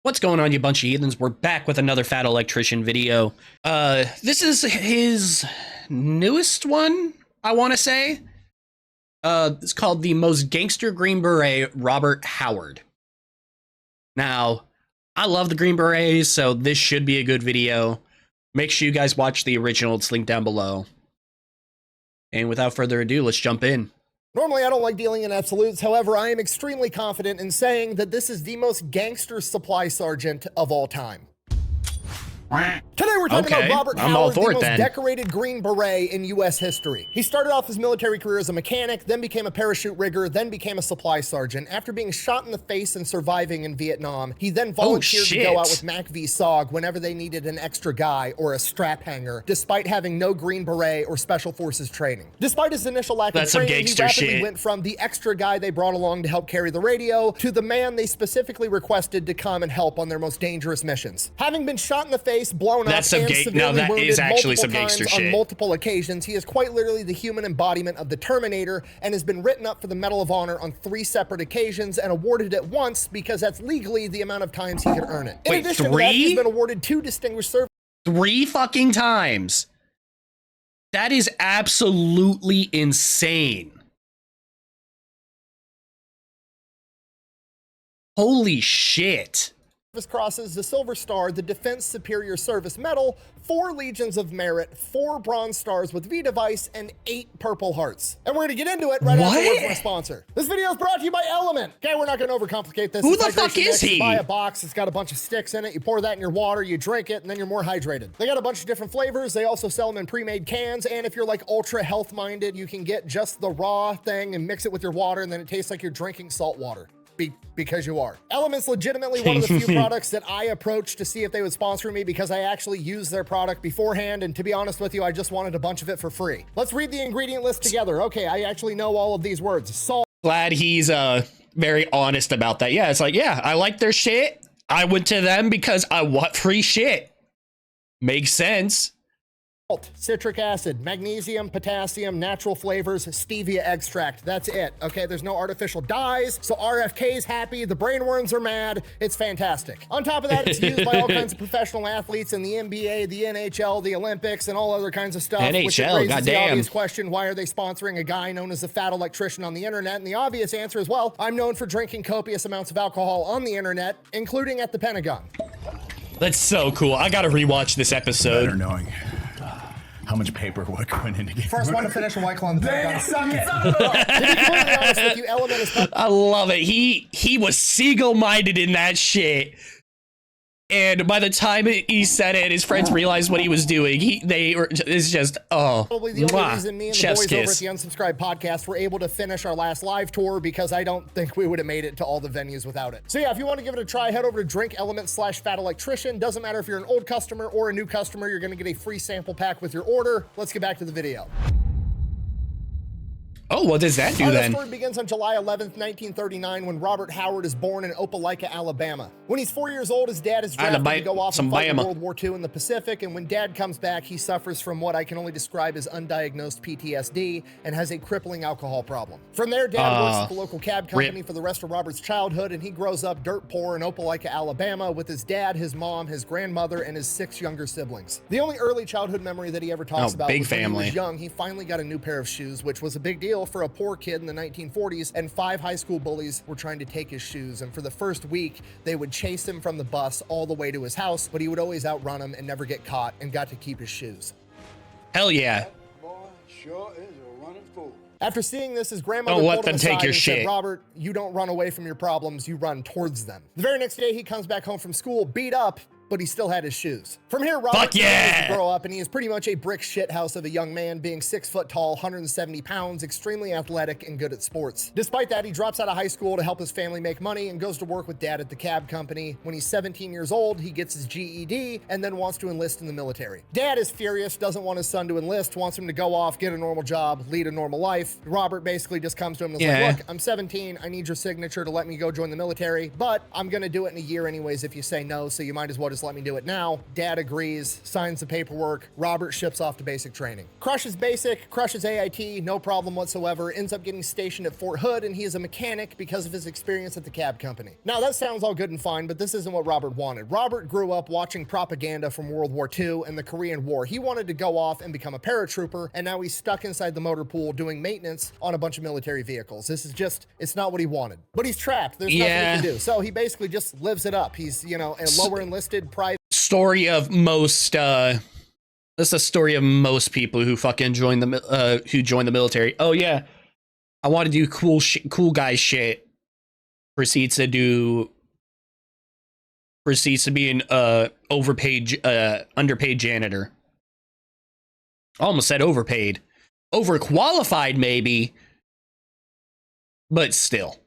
What's going on, you bunch of heathens? We're back with another Fat Electrician video. This is his newest one, I want to say. It's called The Most Gangster Green Beret, Robert Howard. Now, I love the Green Berets, so this should be a good video. Make sure you guys watch the original. It's linked down below. And without further ado, let's jump in. Normally, I don't like dealing in absolutes. However, I am extremely confident in saying that this is the most gangster supply sergeant of all time. Today we're talking about Robert Howard, the most decorated Green Beret in U.S. history. He started off his military career as a mechanic, then became a parachute rigger, then became a supply sergeant. After being shot in the face and surviving in Vietnam, he then volunteered to go out with Mac v. SOG whenever they needed an extra guy or a strap hanger, despite having no Green Beret or Special Forces training. Despite his initial lack of training, he rapidly went from the extra guy they brought along to help carry the radio to the man they specifically requested to come and help on their most dangerous missions. Having been shot in the face, blown up, and severely wounded multiple times on multiple occasions, he is quite literally the human embodiment of the Terminator and has been written up for the Medal of Honor on 3 separate occasions and awarded it once because that's legally the amount of times he could earn it. In addition to that, he's been awarded 2 distinguished service. 3 fucking times. That is absolutely insane. Holy shit. Crosses, the Silver Star, the Defense Superior Service Medal, 4 Legions of Merit, 4 Bronze Stars with V device, and 8 Purple Hearts. And we're gonna get into it right after word from our sponsor. This video is brought to you by Element. Okay, we're not gonna overcomplicate this. Who the fuck is he? You buy a box, it's got a bunch of sticks in it, you pour that in your water, you drink it, and then you're more hydrated. They got a bunch of different flavors. They also sell them in pre-made cans, and if you're like ultra health minded, you can get just the raw thing and mix it with your water, and then it tastes like you're drinking salt water. Because you are. Element's legitimately one of the few products that I approached to see if they would sponsor me because I actually used their product beforehand, and to be honest with you, I just wanted a bunch of it for free. Let's read the ingredient list together. Okay, I actually know all of these words. Salt. Glad he's very honest about that. Yeah, it's like, yeah, I like their shit. I went to them because I want free shit. Makes sense. Citric acid, magnesium, potassium, natural flavors, stevia extract. That's it. Okay, there's no artificial dyes, so RFK's happy, the brainworms are mad. It's fantastic. On top of that, it's used by all kinds of professional athletes in the NBA, the NHL, the Olympics, and all other kinds of stuff. NHL, which raises the obvious question, why are they sponsoring a guy known as the Fat Electrician on the internet? And the obvious answer is, well, I'm known for drinking copious amounts of alcohol on the internet, including at the Pentagon. That's so cool. I gotta rewatch this episode. Better knowing how much paperwork went into getting first one to finish a White Claw on the Pentagon. To be completely honest with you, Element is... I love it. He was single-minded in that shit. And by the time he said it, his friends realized what he was doing. It's just, probably the only reason me and the boys over at the Unsubscribed podcast were able to finish our last live tour, because I don't think we would have made it to all the venues without it. So yeah, if you want to give it a try, head over to DrinkElement/Fat Electrician. Doesn't matter if you're an old customer or a new customer, you're going to get a free sample pack with your order. Let's get back to the video. Oh, what does that do then? The story begins on July 11th, 1939, when Robert Howard is born in Opelika, Alabama. When he's 4 years old, his dad is drafted to go off and fight in World War II in the Pacific, and when Dad comes back, he suffers from what I can only describe as undiagnosed PTSD and has a crippling alcohol problem. From there, Dad works at the local cab company for the rest of Robert's childhood, and he grows up dirt poor in Opelika, Alabama, with his dad, his mom, his grandmother, and his 6 younger siblings. The only early childhood memory that he ever talks about was when he was young. He finally got a new pair of shoes, which was a big deal for a poor kid in the 1940s, and 5 high school bullies were trying to take his shoes, and for the first week they would chase him from the bus all the way to his house, but he would always outrun them and never get caught and got to keep his shoes. Hell yeah. That boy sure is a running fool. After seeing this, his grandmother pulled him aside and said, Robert, you don't run away from your problems, you run towards them. The very next day he comes back home from school beat up, but he still had his shoes. From here, Robert continues to grow up, and he is pretty much a brick shithouse of a young man, being 6 foot tall, 170 pounds, extremely athletic, and good at sports. Despite that, he drops out of high school to help his family make money and goes to work with Dad at the cab company. When he's 17 years old, he gets his GED and then wants to enlist in the military. Dad is furious, doesn't want his son to enlist, wants him to go off, get a normal job, lead a normal life. Robert basically just comes to him and is like, look, I'm 17, I need your signature to let me go join the military, but I'm gonna do it in a year anyways if you say no, so you might as well just just let me do it now. Dad agrees, signs the paperwork. Robert ships off to basic training. Crushes basic, crushes AIT, no problem whatsoever, ends up getting stationed at Fort Hood, and he is a mechanic because of his experience at the cab company. Now that sounds all good and fine, but this isn't what Robert wanted. Robert grew up watching propaganda from World War II and the Korean War. He wanted to go off and become a paratrooper, and now he's stuck inside the motor pool doing maintenance on a bunch of military vehicles. This is just, it's not what he wanted. But he's trapped. There's nothing he can do. So he basically just lives it up. He's, you know, a lower enlisted private. Story of most, that's a story of most people who fucking join the military. Oh yeah, I want to do cool guy shit. Proceeds to be an underpaid janitor. Almost said overpaid. Overqualified maybe, but still.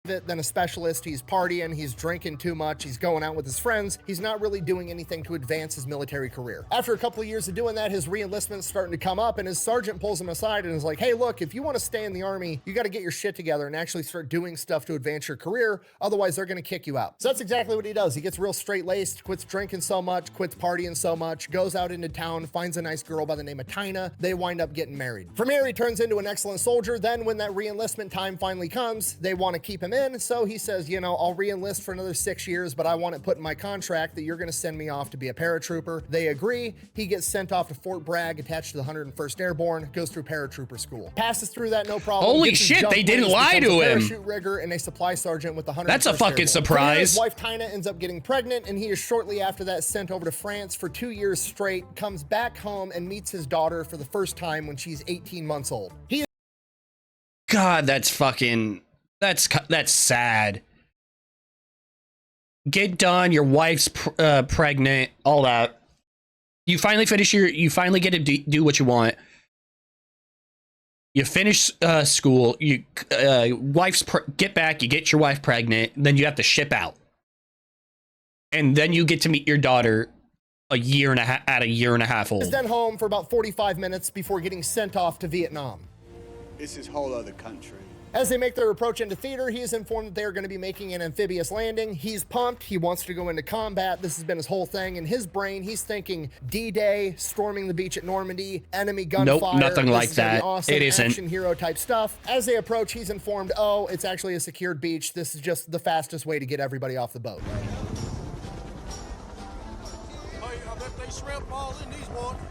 Than a specialist. He's partying, he's drinking too much, he's going out with his friends. He's not really doing anything to advance his military career. After a couple of years of doing that, his re-enlistment's starting to come up, and his sergeant pulls him aside and is like, hey, look, if you want to stay in the army, you got to get your shit together and actually start doing stuff to advance your career. Otherwise, they're going to kick you out. So that's exactly what he does. He gets real straight-laced, quits drinking so much, quits partying so much, goes out into town, finds a nice girl by the name of Tina. They wind up getting married. From here, he turns into an excellent soldier. Then when that re-enlistment time finally comes, they want to keep him in, so he says, you know, I'll re-enlist for another 6 years, but I want it put in my contract that you're going to send me off to be a paratrooper. They agree. He gets sent off to Fort Bragg, attached to the 101st Airborne, goes through paratrooper school. Passes through that no problem. Holy shit, they didn't lie to him. Parachute rigger and a supply sergeant with the 101st That's a fucking Airborne. surprise. His wife Tina ends up getting pregnant, and he is shortly after that sent over to France for 2 years straight, comes back home and meets his daughter for the first time when she's 18 months old. God, that's sad. Get done, your wife's pregnant, all that. You finally get to do what you want. You finish school, get back, you get your wife pregnant, then you have to ship out. And then you get to meet your daughter a year and a half old. He's then home for about 45 minutes before getting sent off to Vietnam. This is whole other country. As they make their approach into theater, he is informed that they are going to be making an amphibious landing. He's pumped. He wants to go into combat. This has been his whole thing. In his brain, he's thinking D-Day, storming the beach at Normandy, enemy gunfire. Nope, nothing like that. Awesome it isn't. Action hero type stuff. As they approach, he's informed, oh, it's actually a secured beach. This is just the fastest way to get everybody off the boat.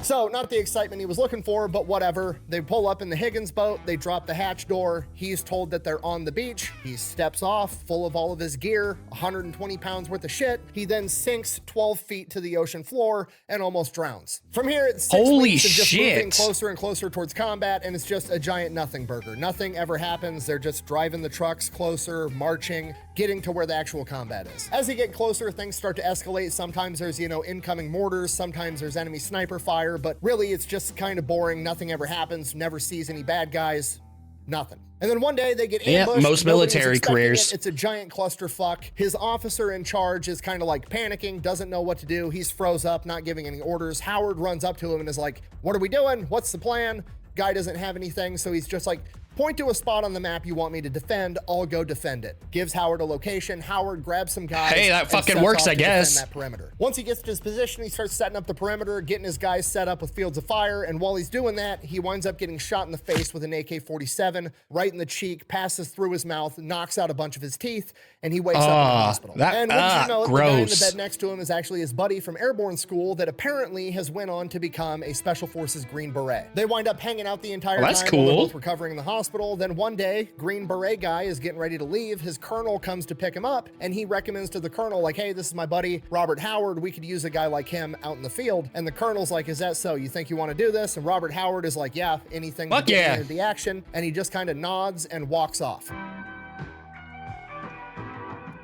So, not the excitement he was looking for, but whatever. They pull up in the Higgins boat, they drop the hatch door, he's told that they're on the beach, he steps off, full of all of his gear, 120 pounds worth of shit. He then sinks 12 feet to the ocean floor and almost drowns. From here, it's 6 weeks of just moving closer and closer towards combat, and it's just a giant nothing burger. Nothing ever happens, they're just driving the trucks closer, marching, getting to where the actual combat is. As they get closer, things start to escalate. Sometimes there's, you know, incoming mortars, sometimes there's enemy sniper fire, but really it's just kind of boring. Nothing ever happens, never sees any bad guys, nothing. And then one day they get ambushed. Most military careers. It's a giant clusterfuck. His officer in charge is kind of like panicking, doesn't know what to do. He's froze up, not giving any orders. Howard runs up to him and is like, what are we doing? What's the plan? Guy doesn't have anything, so he's just like, point to a spot on the map you want me to defend, I'll go defend it. Gives Howard a location. Howard grabs some guys. Hey, that fucking works, I guess. That perimeter. Once he gets to his position, he starts setting up the perimeter, getting his guys set up with fields of fire, and while he's doing that, he winds up getting shot in the face with an AK-47, right in the cheek, passes through his mouth, knocks out a bunch of his teeth, and he wakes up in the hospital. And once you know, the guy in the bed next to him is actually his buddy from airborne school that apparently has went on to become a Special Forces Green Beret. They wind up hanging out the entire time while they're both recovering in the hospital. Then one day, Green Beret guy is getting ready to leave. His colonel comes to pick him up, and he recommends to the colonel, like, hey, this is my buddy, Robert Howard. We could use a guy like him out in the field. And the colonel's like, is that so? You think you want to do this? And Robert Howard is like, yeah, anything to get into the action. And he just kind of nods and walks off.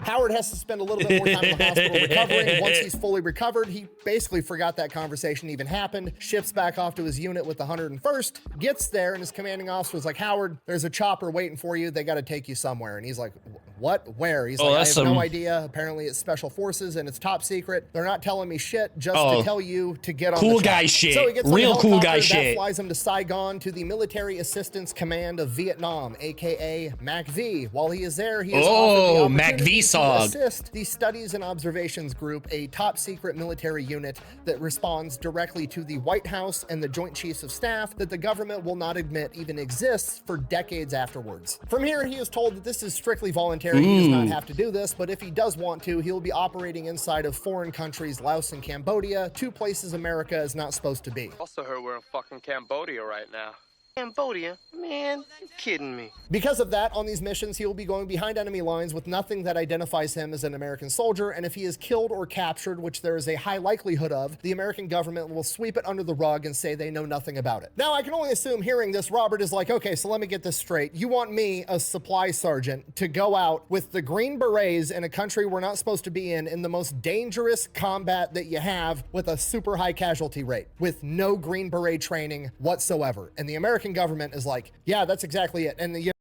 Howard has to spend a little bit more time in the hospital recovering. Once he's fully recovered, he basically forgot that conversation even happened, ships back off to his unit with the 101st, gets there, and his commanding officer was like, Howard, there's a chopper waiting for you. They got to take you somewhere. And he's like, what? Where? He's like, I have no idea. Apparently it's special forces and it's top secret. They're not telling me shit, just to tell you to get on cool the guy shit. So he gets real on a cool guy that shit. Flies him to Saigon to the Military Assistance Command of Vietnam, aka MACV. While he is there, he is offered the opportunity to assist the Studies and Observations Group, a top secret military unit that responds directly to the White House and the Joint Chiefs of Staff that the government will not admit even exists for decades afterwards. From here, he is told that this is strictly voluntary. He does not have to do this, but if he does want to, he'll be operating inside of foreign countries, Laos and Cambodia, two places America is not supposed to be. Also heard we're in fucking Cambodia right now. Cambodia? Man, you kidding me. Because of that, on these missions, he will be going behind enemy lines with nothing that identifies him as an American soldier, and if he is killed or captured, which there is a high likelihood of, the American government will sweep it under the rug and say they know nothing about it. Now, I can only assume hearing this, Robert is like, okay, so let me get this straight. You want me, a supply sergeant, to go out with the Green Berets in a country we're not supposed to be in the most dangerous combat that you have with a super high casualty rate, with no Green Beret training whatsoever. And the American government is like, yeah, that's exactly it. And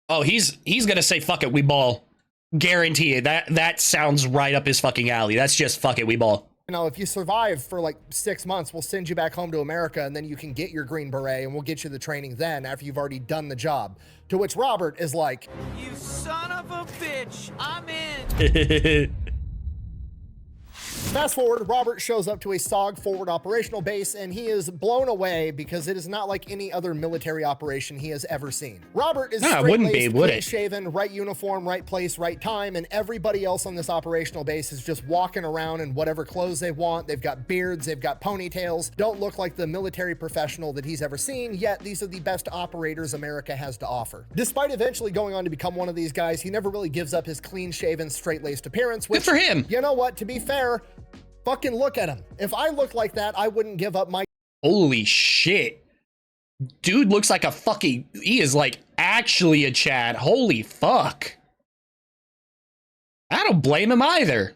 oh, he's gonna say fuck it, we ball. Guarantee it. That sounds right up his fucking alley. That's just fuck it, we ball. You know, if you survive for like 6 months, we'll send you back home to America and then you can get your Green Beret and we'll get you the training then after you've already done the job. To which Robert is like, you son of a bitch, I'm in. Fast forward, Robert shows up to a SOG forward operational base and he is blown away because it is not like any other military operation he has ever seen. Robert is straight-laced, clean-shaven, right uniform, right place, right time, and everybody else on this operational base is just walking around in whatever clothes they want. They've got beards, they've got ponytails, don't look like the military professional that he's ever seen, yet these are the best operators America has to offer. Despite eventually going on to become one of these guys, he never really gives up his clean-shaven, straight-laced appearance, which, good for him. You know what, to be fair, fucking look at him. If I looked like that, I wouldn't give up my... Holy shit. Dude looks like a fucking... He is like actually a Chad. Holy fuck. I don't blame him either.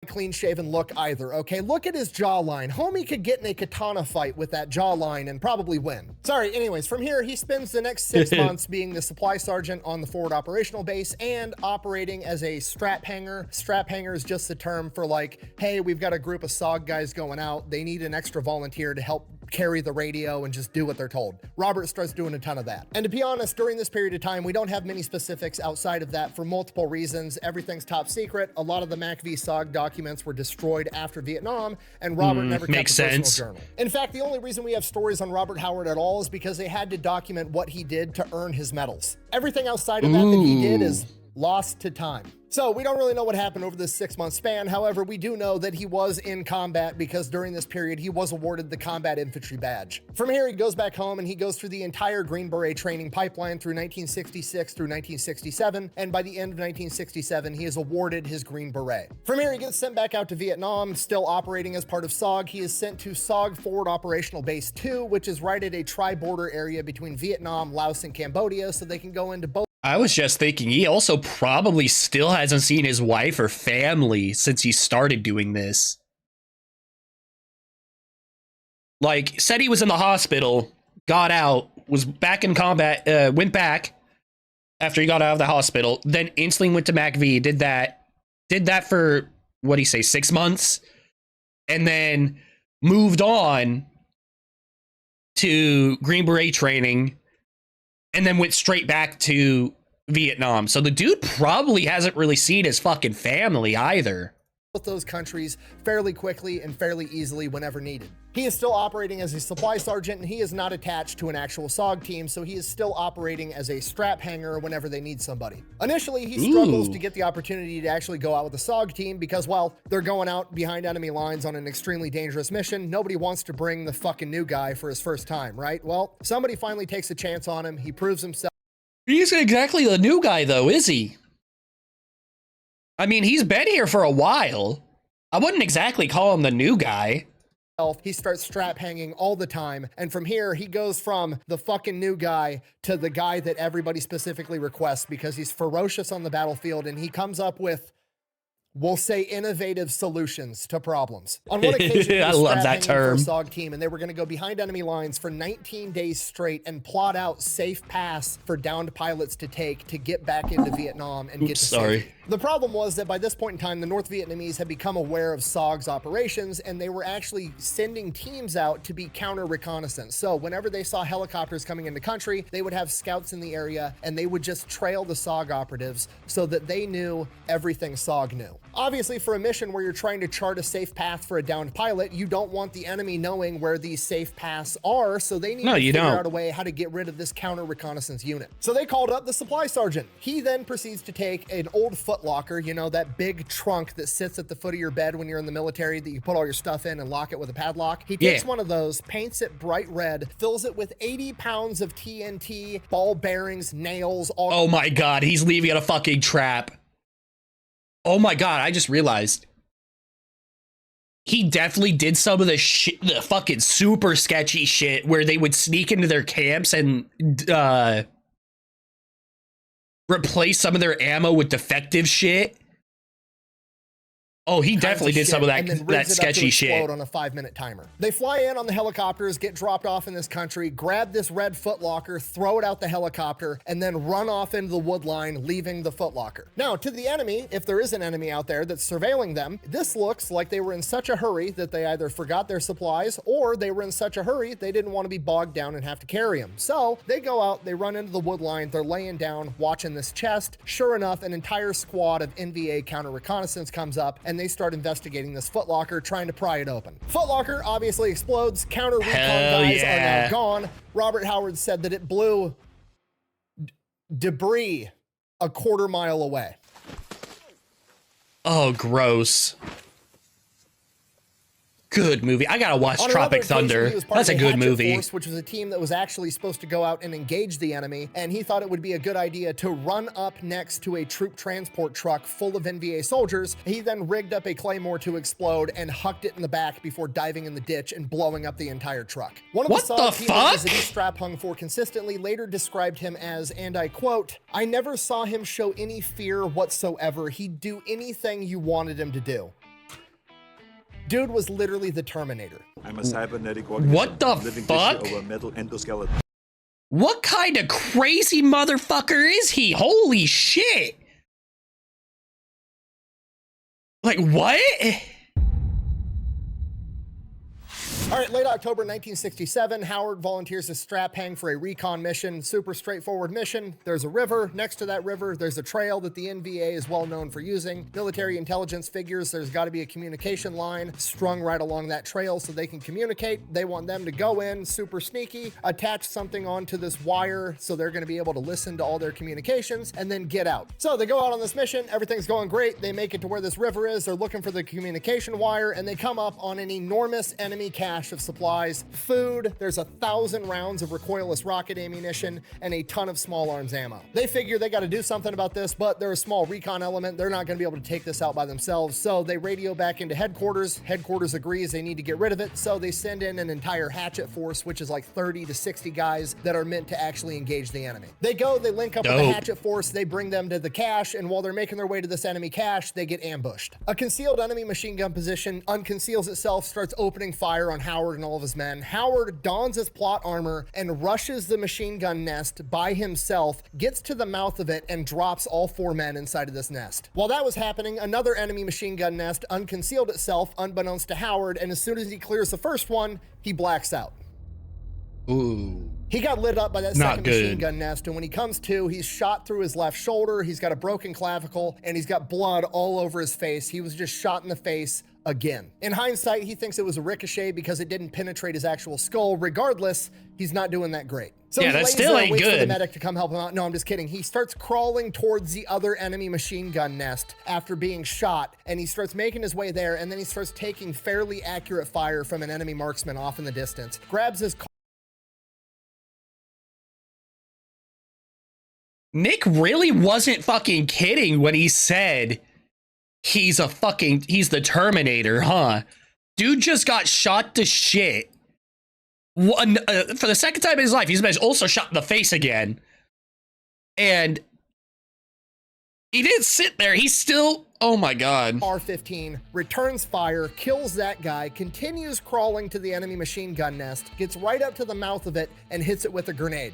Clean-shaven look either, okay? Look at his jawline. Homie could get in a katana fight with that jawline and probably win. Sorry, anyways, from here, he spends the next 6 months being the supply sergeant on the forward operational base and operating as a strap hanger. Strap hanger is just the term for like, hey, we've got a group of SOG guys going out. They need an extra volunteer to help carry the radio and just do what they're told. Robert starts doing a ton of that. And to be honest, during this period of time, we don't have many specifics outside of that for multiple reasons. Everything's top secret. A lot of the MACV SOG documents were destroyed after Vietnam, and Robert never kept a personal journal. In fact, the only reason we have stories on Robert Howard at all is because they had to document what he did to earn his medals. Everything outside of that he did is lost to time. So we don't really know what happened over this 6-month span. However, we do know that he was in combat because during this period, he was awarded the Combat Infantry Badge. From here, he goes back home and he goes through the entire Green Beret training pipeline through 1966 through 1967. And by the end of 1967, he is awarded his Green Beret. From here, he gets sent back out to Vietnam, still operating as part of SOG. He is sent to SOG Forward Operational Base 2, which is right at a tri-border area between Vietnam, Laos, and Cambodia, so they can go into both. I was just thinking, he also probably still hasn't seen his wife or family since he started doing this. Like, said he was in the hospital, got out, was back in combat, went back after he got out of the hospital, then instantly went to MACV, did that for, what'd he say, 6 months? And then moved on to Green Beret training, and then went straight back to Vietnam. So the dude probably hasn't really seen his fucking family either. With those countries fairly quickly and fairly easily whenever needed. He is still operating as a supply sergeant and he is not attached to an actual SOG team, so he is still operating as a strap hanger whenever they need somebody. Initially, he struggles to get the opportunity to actually go out with a SOG team because, well, they're going out behind enemy lines on an extremely dangerous mission. Nobody wants to bring the fucking new guy for his first time, right? Well, somebody finally takes a chance on him. He proves himself. He's exactly the new guy though, is he? I mean, he's been here for a while. I wouldn't exactly call him the new guy. He starts strap hanging all the time. And from here, he goes from the fucking new guy to the guy that everybody specifically requests because he's ferocious on the battlefield. And he comes up with we'll say innovative solutions to problems. On one occasion, I love that term. For a SOG team, and they were going to go behind enemy lines for 19 days straight and plot out safe paths for downed pilots to take to get back into Vietnam and get to safety. The problem was that by this point in time, the North Vietnamese had become aware of SOG's operations, and they were actually sending teams out to be counter reconnaissance. So whenever they saw helicopters coming into country, they would have scouts in the area, and they would just trail the SOG operatives so that they knew everything SOG knew. Obviously, for a mission where you're trying to chart a safe path for a downed pilot, you don't want the enemy knowing where these safe paths are, so they need to figure out a way how to get rid of this counter reconnaissance unit. So they called up the supply sergeant. He then proceeds to take an old locker, you know, that big trunk that sits at the foot of your bed when you're in the military that you put all your stuff in and lock it with a padlock. He takes one of those, paints it bright red, fills it with 80 pounds of TNT, ball bearings, nails, all— Oh my God, he's leaving a fucking trap. Oh my God, I just realized. He definitely did some of the shit, the fucking super sketchy shit where they would sneak into their camps and, replace some of their ammo with defective shit. Oh, he definitely did some of that sketchy shit on a 5-minute timer. They fly in on the helicopters, get dropped off in this country, grab this red footlocker, throw it out the helicopter, and then run off into the wood line, leaving the footlocker. Now, to the enemy, if there is an enemy out there that's surveilling them, this looks like they were in such a hurry that they either forgot their supplies or they were in such a hurry they didn't want to be bogged down and have to carry them. So they go out, they run into the wood line, they're laying down, watching this chest. Sure enough, an entire squad of NVA counter reconnaissance comes up, and they start investigating this footlocker, trying to pry it open. Footlocker obviously explodes. Counter recon guys are now gone. Robert Howard said that it blew debris a quarter mile away. Oh, gross. Good movie. I gotta watch Tropic Thunder. That's a good movie. Force, which was a team that was actually supposed to go out and engage the enemy, and he thought it would be a good idea to run up next to a troop transport truck full of NVA soldiers. He then rigged up a claymore to explode and hucked it in the back before diving in the ditch and blowing up the entire truck. One of the team members that he strap hung for consistently later described him as, and I quote, "I never saw him show any fear whatsoever. He'd do anything you wanted him to do." Dude was literally the Terminator. I'm a cybernetic organism. What the fuck? Over metal endoskeleton. What kind of crazy motherfucker is he? Holy shit. Like, what? All right, late October 1967, Howard volunteers to strap hang for a recon mission. Super straightforward mission. There's a river. Next to that river, there's a trail that the NVA is well known for using. Military intelligence figures there's got to be a communication line strung right along that trail so they can communicate. They want them to go in, super sneaky, attach something onto this wire so they're going to be able to listen to all their communications and then get out. So they go out on this mission. Everything's going great. They make it to where this river is. They're looking for the communication wire, and they come up on an enormous enemy cache of supplies, food, there's 1,000 rounds of recoilless rocket ammunition, and a ton of small arms ammo. They figure they got to do something about this, but they're a small recon element. They're not going to be able to take this out by themselves, so they radio back into headquarters. Headquarters agrees they need to get rid of it, so they send in an entire hatchet force, which is like 30 to 60 guys that are meant to actually engage the enemy. They go, they link up with the hatchet force, they bring them to the cache, and while they're making their way to this enemy cache, they get ambushed. A concealed enemy machine gun position unconceals itself, starts opening fire on Howard and all of his men. Howard dons his plot armor and rushes the machine gun nest by himself, gets to the mouth of it, and drops all 4 men inside of this nest. While that was happening, another enemy machine gun nest unconcealed itself unbeknownst to Howard, and as soon as he clears the first one, he blacks out. Ooh. He got lit up by that second machine gun nest, and when he comes to, he's shot through his left shoulder, he's got a broken clavicle, and he's got blood all over his face. He was just shot in the face again. In hindsight, he thinks it was a ricochet because it didn't penetrate his actual skull. Regardless, he's not doing that great. So yeah, that still ain't waits good. For the medic to come help him out. No, I'm just kidding. He starts crawling towards the other enemy machine gun nest after being shot, and he starts making his way there, and then he starts taking fairly accurate fire from an enemy marksman off in the distance, grabs his car. Nick really wasn't fucking kidding when he said he's the Terminator, huh? Dude just got shot to shit. For the second time in his life, he's been also shot in the face again. And he didn't sit there. He still Oh my god. R-15, returns fire, kills that guy, continues crawling to the enemy machine gun nest, gets right up to the mouth of it, and hits it with a grenade.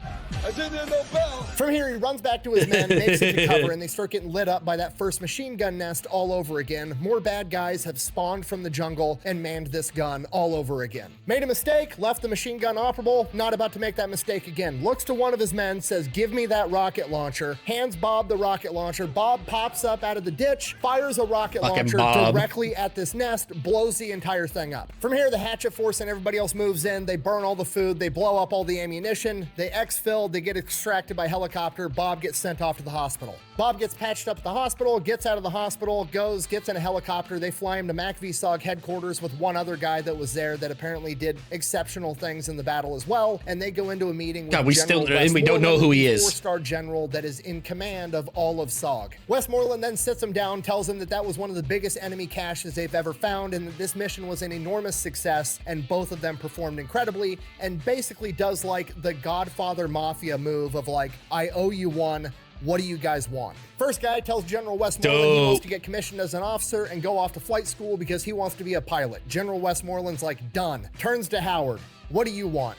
From here, he runs back to his men, makes it to cover, and they start getting lit up by that first machine gun nest all over again. More bad guys have spawned from the jungle and manned this gun all over again. Made a mistake, left the machine gun operable, not about to make that mistake again. Looks to one of his men, says, give me that rocket launcher, hands Bob the rocket launcher. Bob pops up out of the ditch, fires a rocket launcher directly at this nest, blows the entire thing up. From here, the hatchet force and everybody else moves in, they burn all the food, they blow up all the ammunition, they exfil, they get extracted by helicopter, Bob gets sent off to the hospital. Bob gets patched up at the hospital, gets out of the hospital, gets in a helicopter, they fly him to MACV-SOG headquarters with one other guy that was there that apparently did exceptional things in the battle as well, and they go into a meeting with we don't know who he is. Four-star general that is in command of all of SOG. Westmoreland then sits him down, tells him that was one of the biggest enemy caches they've ever found, and that this mission was an enormous success, and both of them performed incredibly, and basically does like the Godfather Mafia move of like, I owe you one, what do you guys want? First guy tells General Westmoreland he wants to get commissioned as an officer and go off to flight school because he wants to be a pilot. General Westmoreland's like, done. Turns to Howard, what do you want?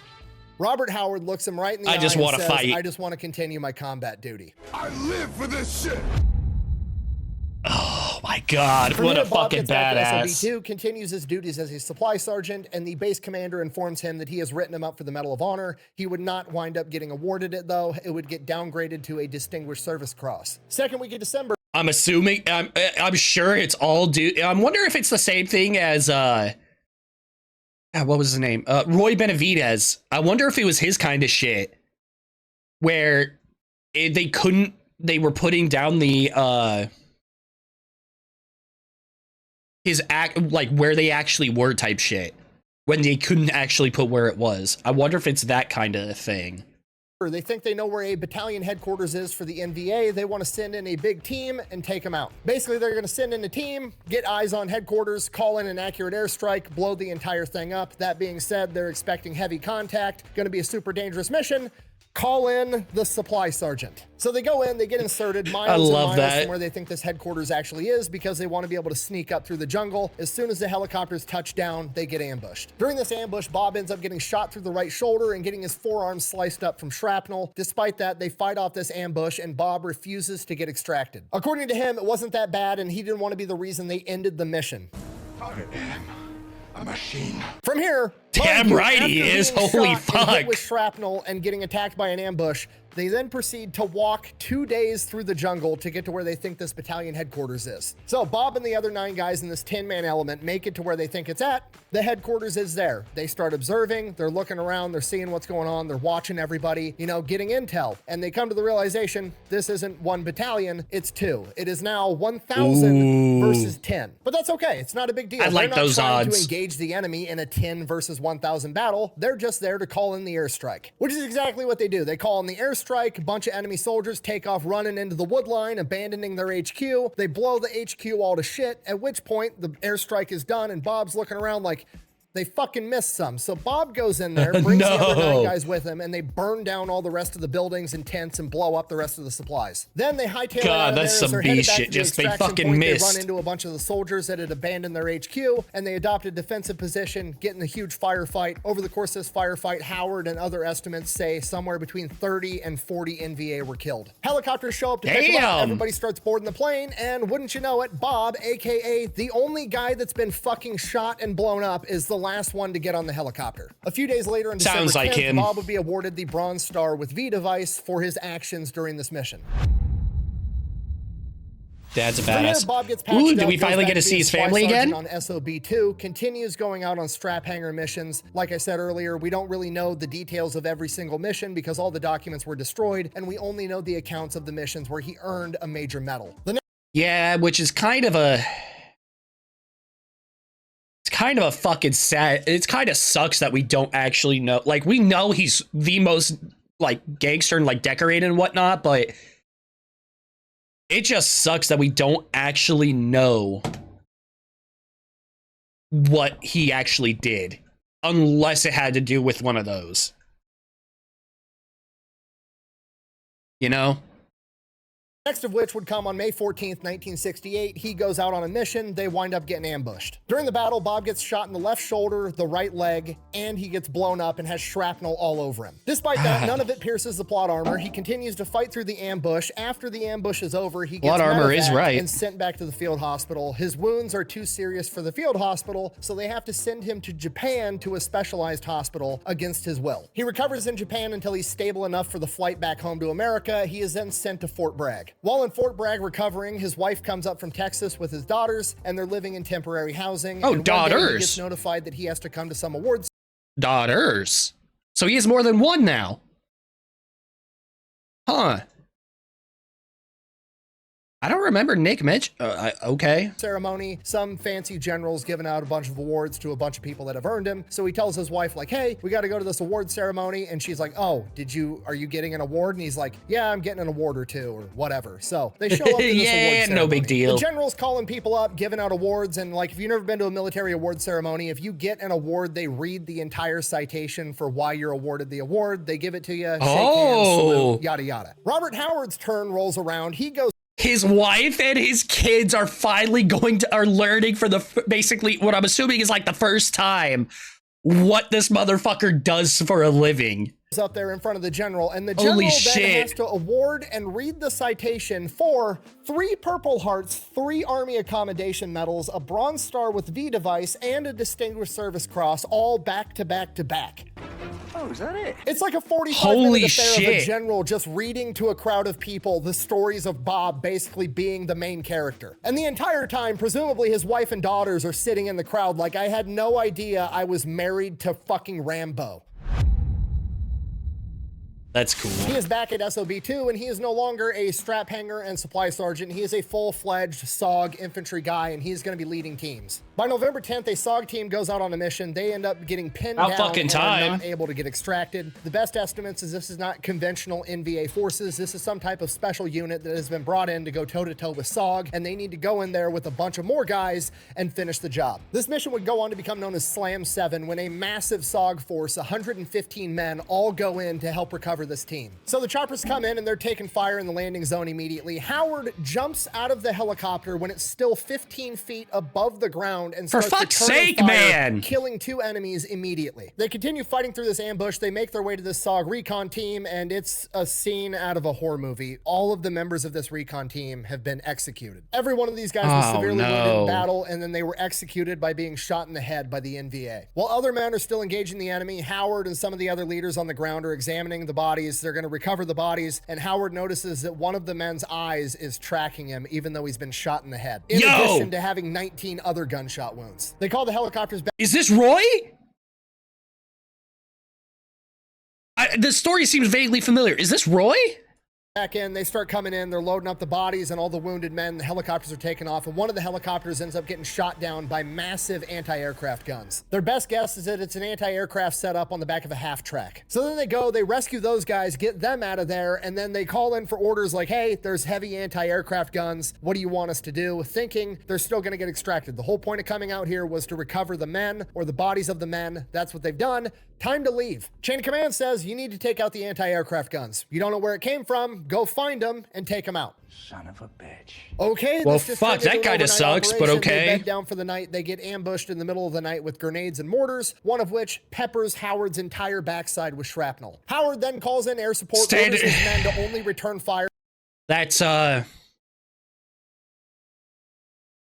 Robert Howard looks him right in the eye and says, I just want to continue my combat duty. I live for this shit. Oh my god, what a fucking badass. SOB2 continues his duties as a supply sergeant, and the base commander informs him that he has written him up for the Medal of Honor. He would not wind up getting awarded it, though. It would get downgraded to a Distinguished Service Cross. Second week of December. I'm assuming, I'm sure it's all due. I wonder if it's the same thing as, what was his name? Roy Benavidez. I wonder if it was his kind of shit where they were putting down the, his like where they actually were type shit when they couldn't actually put where it was. I wonder if it's that kind of thing. They think they know where a battalion headquarters is for the NVA. They want to send in a big team and take them out. Basically, they're going to send in a team, get eyes on headquarters, call in an accurate airstrike, blow the entire thing up. That being said, they're expecting heavy contact. Going to be a super dangerous mission. Call in the supply sergeant. So they go in, they get inserted miles and miles from where they think this headquarters actually is because they want to be able to sneak up through the jungle. As soon as the helicopters touch down, they get ambushed. During this ambush, Bob ends up getting shot through the right shoulder and getting his forearm sliced up from shrapnel. Despite that, they fight off this ambush and Bob refuses to get extracted. According to him, it wasn't that bad and he didn't want to be the reason they ended the mission. A machine. From here, damn right he is. Holy fuck. With shrapnel and getting attacked by an ambush, they then proceed to walk 2 days through the jungle to get to where they think this battalion headquarters is. So Bob and the other 9 guys in this 10-man element make it to where they think it's at. The headquarters is there. They start observing, they're looking around, they're seeing what's going on, they're watching everybody, you know, getting intel. And they come to the realization, this isn't 1 battalion, it's 2. It is now 1,000 versus 10. But that's okay, it's not a big deal. I like those odds. They're not trying to engage the enemy in a 10 versus 1,000 battle. They're just there to call in the airstrike, which is exactly what they do. They call in the airstrike. A bunch of enemy soldiers take off running into the wood line, abandoning their HQ. They blow the HQ all to shit, at which point the airstrike is done and Bob's looking around like, they fucking missed some. So Bob goes in there, brings the other 9 guys with him, and they burn down all the rest of the buildings and tents and blow up the rest of the supplies. Then they hightail God, that's some B shit. Just they fucking missed. They run into a bunch of the soldiers that had abandoned their HQ, and they adopt a defensive position, get in a huge firefight. Over the course of this firefight, Howard and other estimates say somewhere between 30 and 40 NVA were killed. Helicopters show up to pick them up. Everybody starts boarding the plane, and wouldn't you know it, Bob, aka the only guy that's been fucking shot and blown up, is the last one to get on the helicopter. A few days later, on December 10th, Bob would be awarded the Bronze Star with V device for his actions during this mission. Dad's a badass. Ooh, did we finally get to see his family again? On SOB2, continues going out on strap hanger missions. Like I said earlier, we don't really know the details of every single mission because all the documents were destroyed, and we only know the accounts of the missions where he earned a major medal. Yeah, which is kind of a... kind of a fucking sad. It's kind of sucks that we don't actually know. Like, we know he's the most like gangster and like decorated and whatnot, but it just sucks that we don't actually know what he actually did, unless it had to do with one of those. You know? Next of which would come on May 14th, 1968. He goes out on a mission. They wind up getting ambushed. During the battle, Bob gets shot in the left shoulder, the right leg, and he gets blown up and has shrapnel all over him. Despite that, none of it pierces the plot armor. He continues to fight through the ambush. After the ambush is over, he gets plot armor is right and sent back to the field hospital. His wounds are too serious for the field hospital, so they have to send him to Japan to a specialized hospital against his will. He recovers in Japan until he's stable enough for the flight back home to America. He is then sent to Fort Bragg. While in Fort Bragg recovering, his wife comes up from Texas with his daughters, and they're living in temporary housing. Oh, and daughters. one day he gets notified that he has to come to some awards. Daughters. So he has more than one now. Huh. I don't remember Nick Mitch. Okay. Ceremony. Some fancy general's giving out a bunch of awards to a bunch of people that have earned him. So he tells his wife, like, hey, we got to go to this award ceremony. And she's like, oh, are you getting an award? And he's like, yeah, I'm getting an award or two or whatever. So they show up to this award ceremony. No big deal. The general's calling people up, giving out awards. And like, if you've never been to a military award ceremony, if you get an award, they read the entire citation for why you're awarded the award. They give it to you, shake hands, salute, yada, yada. Robert Howard's turn rolls around. He goes. His wife and his kids are finally are learning for basically what I'm assuming is like the first time what this motherfucker does for a living. Up there in front of the general, and the general then has to award and read the citation for 3 Purple Hearts, 3 Army Accommodation Medals, a Bronze Star with V device, and a Distinguished Service Cross, all back to back to back. Oh, is that it? It's like a 45-minute affair of a general just reading to a crowd of people the stories of Bob basically being the main character. And the entire time, presumably his wife and daughters are sitting in the crowd like, I had no idea I was married to fucking Rambo. That's cool. He is back at SOB2, and he is no longer a strap hanger and supply sergeant. He is a full-fledged SOG infantry guy, and he's going to be leading teams. By November 10th, a SOG team goes out on a mission. They end up getting pinned down and are not able to get extracted. The best estimates is this is not conventional NVA forces. This is some type of special unit that has been brought in to go toe-to-toe with SOG, and they need to go in there with a bunch of more guys and finish the job. This mission would go on to become known as Slam 7, when a massive SOG force, 115 men, all go in to help recover this team. So the choppers come in and they're taking fire in the landing zone immediately. Howard jumps out of the helicopter when it's still 15 feet above the ground and starts returning fire, killing 2 enemies immediately. They continue fighting through this ambush. They make their way to this SOG recon team, and it's a scene out of a horror movie. All of the members of this recon team have been executed. Every one of these guys was severely wounded in battle, and then they were executed by being shot in the head by the NVA. While other men are still engaging the enemy, Howard and some of the other leaders on the ground are examining the bodies. They're going to recover the bodies, and Howard notices that one of the men's eyes is tracking him, even though he's been shot in the head. In addition to having 19 other gunshot wounds. They call the helicopters back. Is this Roy? The story seems vaguely familiar. Is this Roy? Back in, they start coming in, they're loading up the bodies and all the wounded men. The helicopters are taking off, and one of the helicopters ends up getting shot down by massive anti-aircraft guns. Their best guess is that it's an anti-aircraft setup on the back of a half-track. So then they rescue those guys, get them out of there, and then they call in for orders like, hey, there's heavy anti-aircraft guns. What do you want us to do? Thinking they're still gonna get extracted. The whole point of coming out here was to recover the men or the bodies of the men. That's what they've done. Time to leave. Chain of command says you need to take out the anti-aircraft guns. You don't know where it came from, go find them and take them out. Son of a bitch. Okay. Well, fuck, that kind of sucks, but okay. They bed down for the night. They get ambushed in the middle of the night with grenades and mortars, one of which peppers Howard's entire backside with shrapnel. Howard then calls in air support, orders his men to only return fire. That's,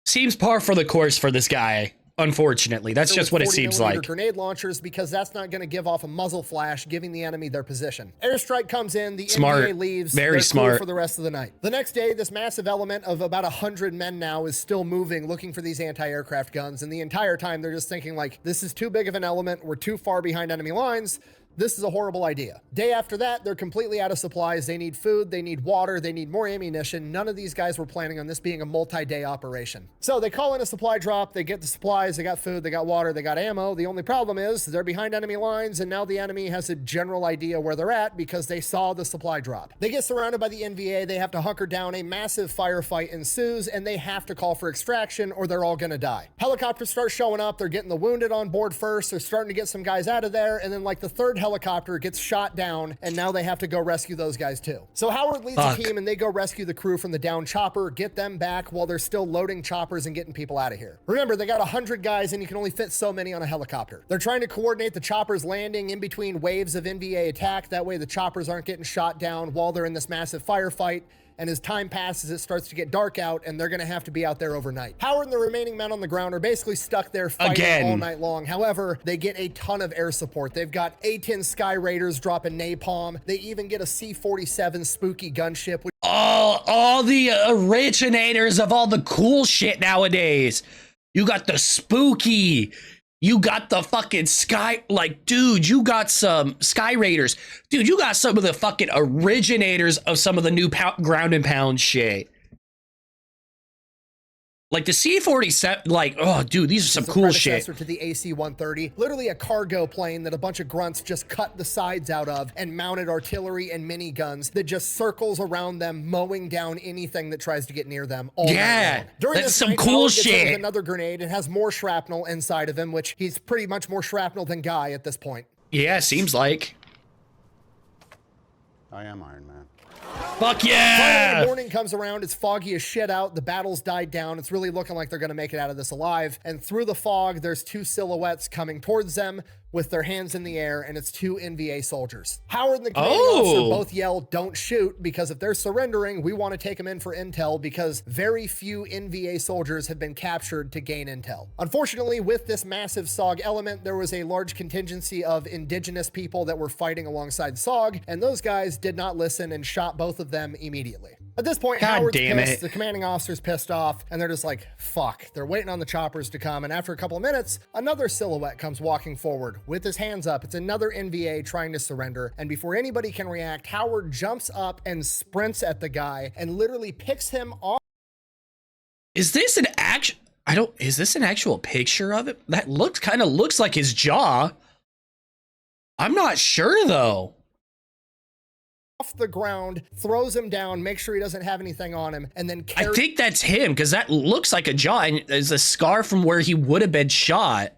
seems par for the course for this guy. Unfortunately, that's just what it seems like. Grenade launchers, because that's not going to give off a muzzle flash, giving the enemy their position. Airstrike comes in, the NVA leaves. Very smart. For the rest of the night. The next day, this massive element of about 100 men now is still moving, looking for these anti-aircraft guns, and the entire time they're just thinking like, this is too big of an element, we're too far behind enemy lines. This is a horrible idea. Day after that, they're completely out of supplies. They need food, they need water, they need more ammunition. None of these guys were planning on this being a multi-day operation. So they call in a supply drop, they get the supplies, they got food, they got water, they got ammo. The only problem is they're behind enemy lines, and now the enemy has a general idea where they're at because they saw the supply drop. They get surrounded by the NVA, they have to hunker down, a massive firefight ensues, and they have to call for extraction or they're all gonna die. Helicopters start showing up, they're getting the wounded on board first, they're starting to get some guys out of there, and then like the third helicopter gets shot down, and now they have to go rescue those guys too. So Howard leads a team and they go rescue the crew from the downed chopper, get them back while they're still loading choppers and getting people out of here. Remember, they got 100 guys and you can only fit so many on a helicopter. They're trying to coordinate the choppers landing in between waves of NVA attack. That way the choppers aren't getting shot down while they're in this massive firefight. And as time passes, it starts to get dark out, and they're going to have to be out there overnight. Howard and the remaining men on the ground are basically stuck there fighting all night long. However, they get a ton of air support. They've got A-10 Sky Raiders dropping napalm. They even get a C-47 spooky gunship. All the originators of all the cool shit nowadays. You got the spooky. You got the fucking sky, like, dude, you got some Sky Raiders. Dude, you got some of the fucking originators of some of the new ground and pound shit. Like the C-47, like, oh, dude, these are some cool shit. To the AC-130, literally a cargo plane that a bunch of grunts just cut the sides out of and mounted artillery and miniguns that just circles around them, mowing down anything that tries to get near them. Yeah, that's some cool shit. Another grenade and has more shrapnel inside of him, which he's pretty much more shrapnel than Guy at this point. Yeah, seems like. I am Iron Man. Fuck yeah! Finally, the morning comes around. It's foggy as shit out. The battle's died down. It's really looking like they're going to make it out of this alive. And through the fog, there's two silhouettes coming towards them with their hands in the air, and it's two NVA soldiers. Howard and the commanding officer both yell, "Don't shoot," because if they're surrendering, we want to take them in for intel, because very few NVA soldiers have been captured to gain intel. Unfortunately, with this massive SOG element, there was a large contingency of indigenous people that were fighting alongside SOG, and those guys did not listen and shot both of them immediately. At this point, Howard's pissed, the commanding officer's pissed off, and they're just like, fuck. They're waiting on the choppers to come, and after a couple of minutes, another silhouette comes walking forward with his hands up. It's another NVA trying to surrender, and before anybody can react, Howard jumps up and sprints at the guy and literally picks him off. Is this an is this an actual picture of it? That kind of looks like his jaw. I'm not sure though. Off the ground, throws him down, makes sure he doesn't have anything on him, and then I think that's him, because that looks like a jaw, and there's a scar from where he would have been shot.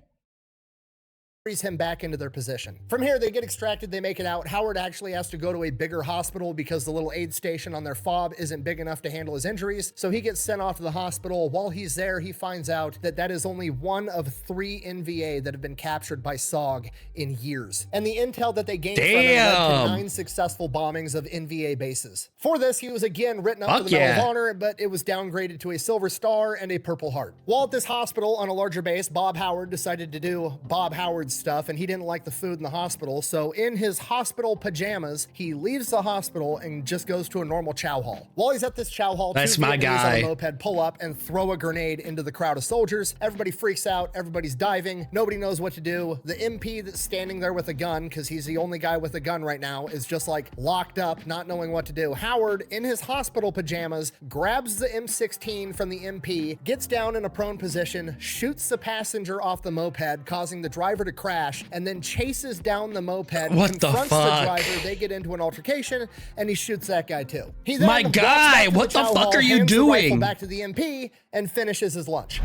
Him back into their position. From here, they get extracted, they make it out. Howard actually has to go to a bigger hospital because the little aid station on their fob isn't big enough to handle his injuries, so he gets sent off to the hospital. While he's there, he finds out that that is only one of 3 NVA that have been captured by SOG in years. And the intel that they gained from him led to 9 successful bombings of NVA bases. For this, he was again written up to the Medal of Honor, but it was downgraded to a Silver Star and a Purple Heart. While at this hospital on a larger base, Bob Howard decided to do Bob Howard's stuff, and he didn't like the food in the hospital, so in his hospital pajamas, he leaves the hospital and just goes to a normal chow hall. While he's at this chow hall, that's 2 my guy on a moped pull up and throw a grenade into the crowd of soldiers. Everybody freaks out, everybody's diving, nobody knows what to do. The MP that's standing there with a gun, because he's the only guy with a gun right now, is just like locked up, not knowing what to do. Howard, in his hospital pajamas, grabs the M16 from the MP, gets down in a prone position, shoots the passenger off the moped, causing the driver to crash, and then chases down the moped, confronts the driver, they get into an altercation, and he shoots that guy too. He then my guy, what the fuck are you doing? Back to the MP and finishes his lunch.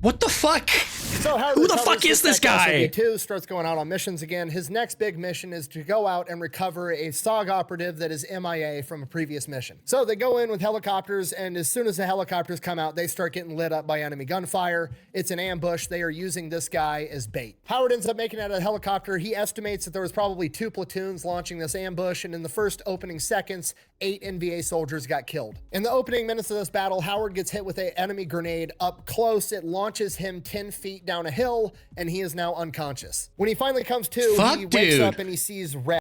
What the fuck? So who the fuck is this guy? Too starts going out on missions again. His next big mission is to go out and recover a SOG operative that is MIA from a previous mission. So they go in with helicopters, and as soon as the helicopters come out, they start getting lit up by enemy gunfire. It's an ambush. They are using this guy as bait. Howard ends up making it out of the helicopter. He estimates that there was probably 2 platoons launching this ambush, and in the first opening seconds, 8 NVA soldiers got killed. In the opening minutes of this battle, Howard gets hit with an enemy grenade up close. It launches him 10 feet down a hill, and he is now unconscious. When he finally comes to, he wakes up and he sees red.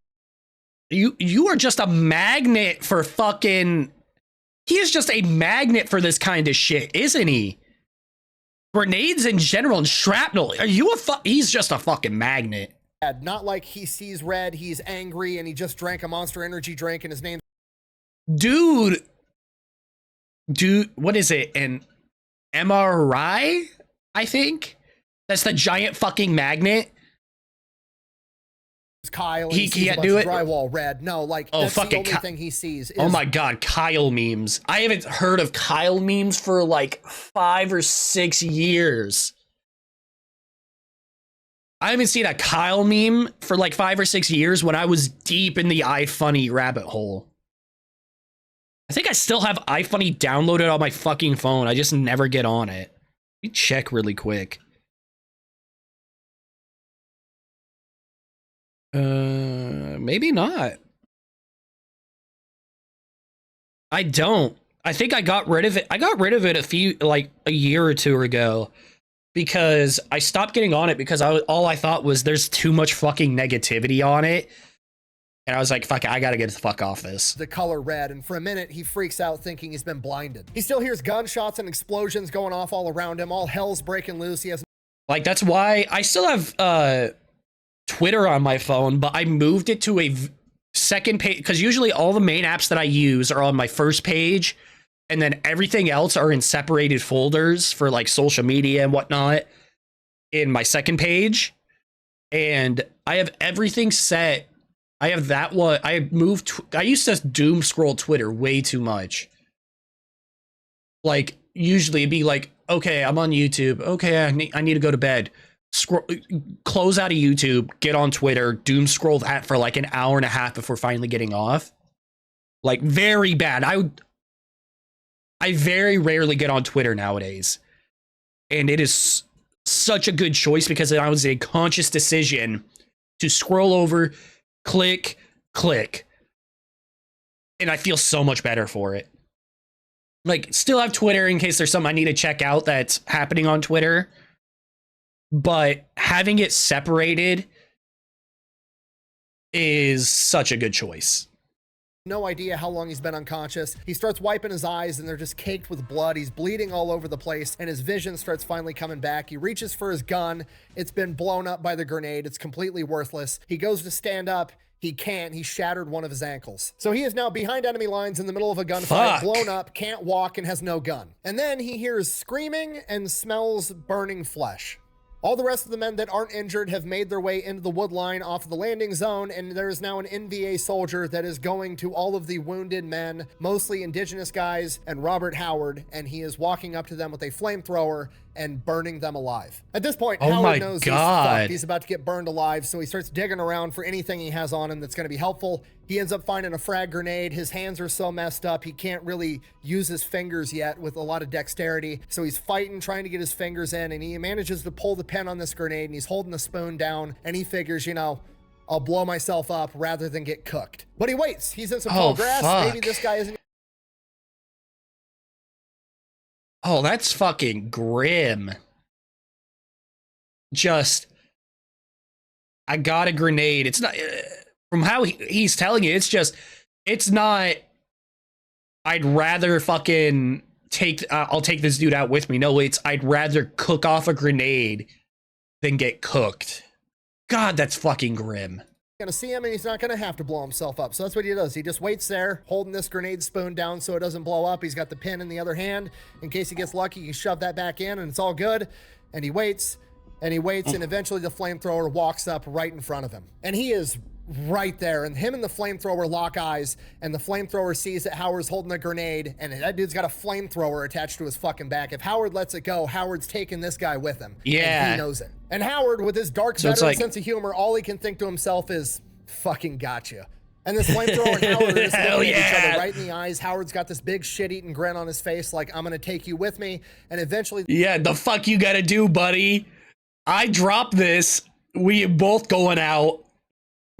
You are just a magnet for fucking... He is just a magnet for this kind of shit, isn't he? Grenades in general and shrapnel. Are you he's just a fucking magnet. Not like he sees red, he's angry, and he just drank a Monster Energy drink, and his name's... Dude, what is it? An MRI, I think? That's the giant fucking magnet. Kyle, he can't do it. Drywall red. No, like, that's the only thing he sees. Oh my god, Kyle memes. I haven't heard of Kyle memes for like 5 or 6 years. I haven't seen a Kyle meme for like 5 or 6 years when I was deep in the iFunny rabbit hole. I think I still have iFunny downloaded on my fucking phone. I just never get on it. Let me check really quick. Maybe not. I don't. I think I got rid of it. I got rid of it a year or two ago because I stopped getting on it because all I thought was there's too much fucking negativity on it. And I was like, fuck it, I gotta get the fuck off this. The color red, and for a minute, he freaks out thinking he's been blinded. He still hears gunshots and explosions going off all around him. All hell's breaking loose. He has... Like, that's why I still have Twitter on my phone, but I moved it to a second page, because usually all the main apps that I use are on my first page, and then everything else are in separated folders for, like, social media and whatnot in my second page. And I have everything set. I have that one. I moved. I used to doom scroll Twitter way too much. Like, usually it'd be like, okay, I'm on YouTube. Okay, I need to go to bed. Scroll, close out of YouTube, get on Twitter, doom scroll that for like an hour and a half before finally getting off. Like, very bad. I very rarely get on Twitter nowadays. And it is such a good choice because it was a conscious decision to scroll over, click, and I feel so much better for it. Like, still have Twitter in case there's something I need to check out that's happening on Twitter, but having it separated is such a good choice. No idea how long he's been unconscious. He starts wiping his eyes and they're just caked with blood. He's bleeding all over the place and his vision starts finally coming back. He reaches for his gun. It's been blown up by the grenade. It's completely worthless. He goes to stand up. He can't. He shattered one of his ankles. So he is now behind enemy lines in the middle of a gunfight, blown up, can't walk, and has no gun. And then he hears screaming and smells burning flesh. All the rest of the men that aren't injured have made their way into the wood line off of the landing zone, and there is now an NVA soldier that is going to all of the wounded men, mostly indigenous guys, and Robert Howard, and he is walking up to them with a flamethrower and burning them alive. At this point, Howard knows he's fucked. He's about to get burned alive, so he starts digging around for anything he has on him that's going to be helpful. He ends up finding a frag grenade. His hands are so messed up, he can't really use his fingers yet with a lot of dexterity. So he's fighting, trying to get his fingers in, and he manages to pull the pin on this grenade, and he's holding the spoon down, and he figures, you know, I'll blow myself up rather than get cooked. But he waits. He's in some tall grass. Fuck. Maybe this guy isn't... Oh, that's fucking grim. Just, I got a grenade. It's not, from how he's telling you, it's not, I'd rather fucking I'll take this dude out with me. No, it's, I'd rather cook off a grenade than get cooked. God, that's fucking grim. Gonna see him and he's not gonna have to blow himself up. So that's what he does. He just waits there, holding this grenade spoon down so it doesn't blow up. He's got the pin in the other hand. In case he gets lucky, he can shove that back in and it's all good. And he waits and he waits and eventually the flamethrower walks up right in front of him. And he is right there, and him and the flamethrower lock eyes, and the flamethrower sees that Howard's holding a grenade, and that dude's got a flamethrower attached to his fucking back. If Howard lets it go, Howard's taking this guy with him. Yeah. And he knows it. And Howard, with his dark veteran sense of humor, all he can think to himself is, fucking gotcha. And this flamethrower and Howard are just looking at each other right in the eyes. Howard's got this big shit-eating grin on his face like, I'm gonna take you with me. And eventually... Yeah, the fuck you gotta do, buddy? I drop this. We both going out.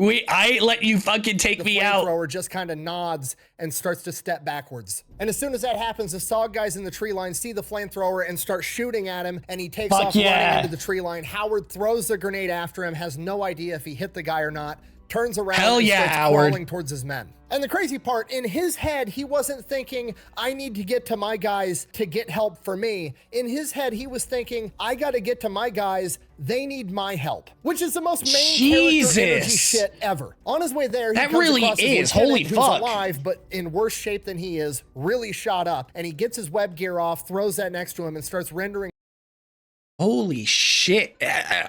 I let you fucking take me out. The flamethrower just kind of nods and starts to step backwards. And as soon as that happens, the SOG guys in the tree line see the flamethrower and start shooting at him, and he takes off running into the tree line. Howard throws the grenade after him, has no idea if he hit the guy or not, turns around and starts crawling towards his men. And the crazy part, in his head, he wasn't thinking, I need to get to my guys to get help for me. In his head, he was thinking, I gotta get to my guys, they need my help. Which is the most main character energy shit ever. On his way there, he comes across his lieutenant who's alive, but in worse shape than he is, really shot up. And he gets his web gear off, throws that next to him, and starts rendering. Holy shit.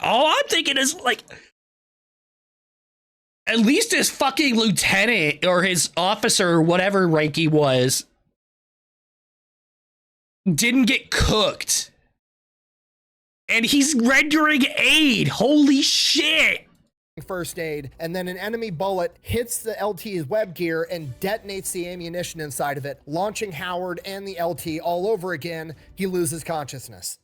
All I'm thinking is, like, at least his fucking lieutenant or his officer or whatever rank he was didn't get cooked. And he's rendering aid. Holy shit. First aid, and then an enemy bullet hits the LT's web gear and detonates the ammunition inside of it, launching Howard and the LT all over again. He loses consciousness.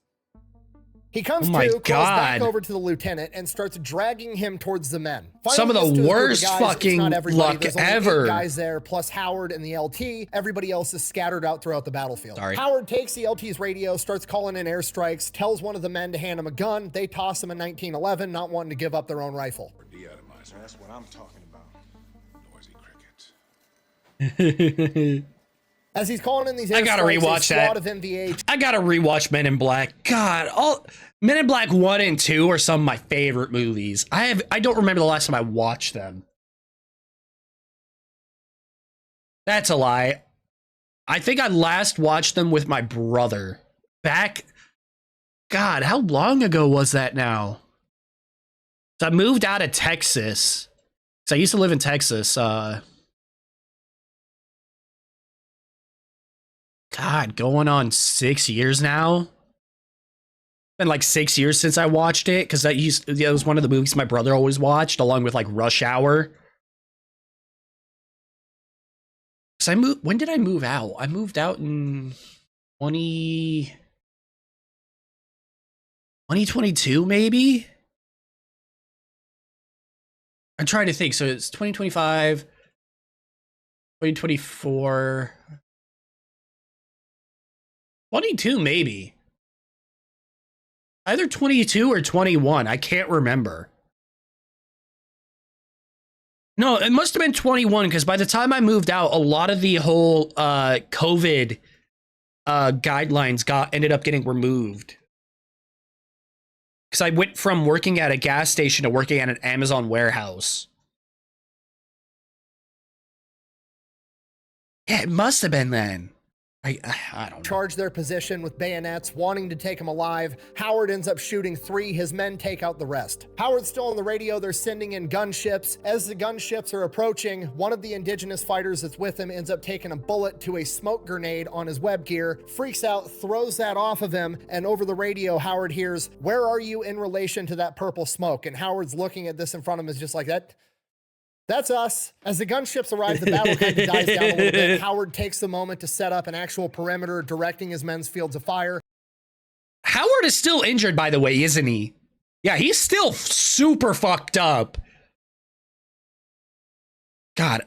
He comes to, crawls back over to the lieutenant, and starts dragging him towards the men. Some of the worst fucking luck ever. 8 guys there, plus Howard and the LT. Everybody else is scattered out throughout the battlefield. Sorry. Howard takes the LT's radio, starts calling in airstrikes, tells one of the men to hand him a gun. They toss him a 1911, not wanting to give up their own rifle. That's what I'm talking about. Noisy crickets. As he's calling in these I gotta rewatch that. Of MVH. I gotta rewatch Men in Black. God, all Men in Black 1 and 2 are some of my favorite movies. I don't remember the last time I watched them. That's a lie. I think I last watched them with my brother. Back, God, how long ago was that now? So I moved out of Texas. So I used to live in Texas. God, going on 6 years now. It's been like 6 years since I watched it, because that was one of the movies my brother always watched, along with like Rush Hour. So when did I move out? I moved out in 2022, maybe? I'm trying to think. So it's 2025, 2024, 22 maybe. Either 22 or 21. I can't remember. No, it must have been 21, because by the time I moved out, a lot of the whole COVID guidelines ended up getting removed. Because I went from working at a gas station to working at an Amazon warehouse. Yeah, it must have been then. I don't know. Charge their position with bayonets, wanting to take him alive. Howard ends up shooting 3. His men take out the rest. Howard's still on the radio. They're sending in gunships. As the gunships are approaching, one of the indigenous fighters that's with him ends up taking a bullet to a smoke grenade on his web gear, freaks out, throws that off of him, and over the radio, Howard hears, "Where are you in relation to that purple smoke?" And Howard's looking at this in front of him, is just like, that's us. As the gunships arrive, the battle kind of dies down a little bit. Howard takes the moment to set up an actual perimeter, directing his men's fields of fire. Howard is still injured, by the way, isn't he? Yeah, he's still super fucked up. God,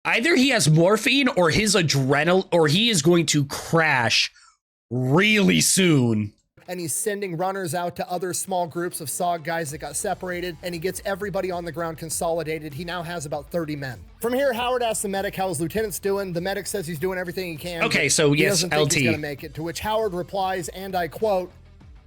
either he has morphine or his adrenaline, or he is going to crash really soon. And he's sending runners out to other small groups of SOG guys that got separated, and he gets everybody on the ground consolidated. He now has about 30 men. From here, Howard asks the medic how his lieutenant's doing. The medic says he's doing everything he can. Okay, so yes, he doesn't think LT. he's gonna make it, to which Howard replies, and I quote,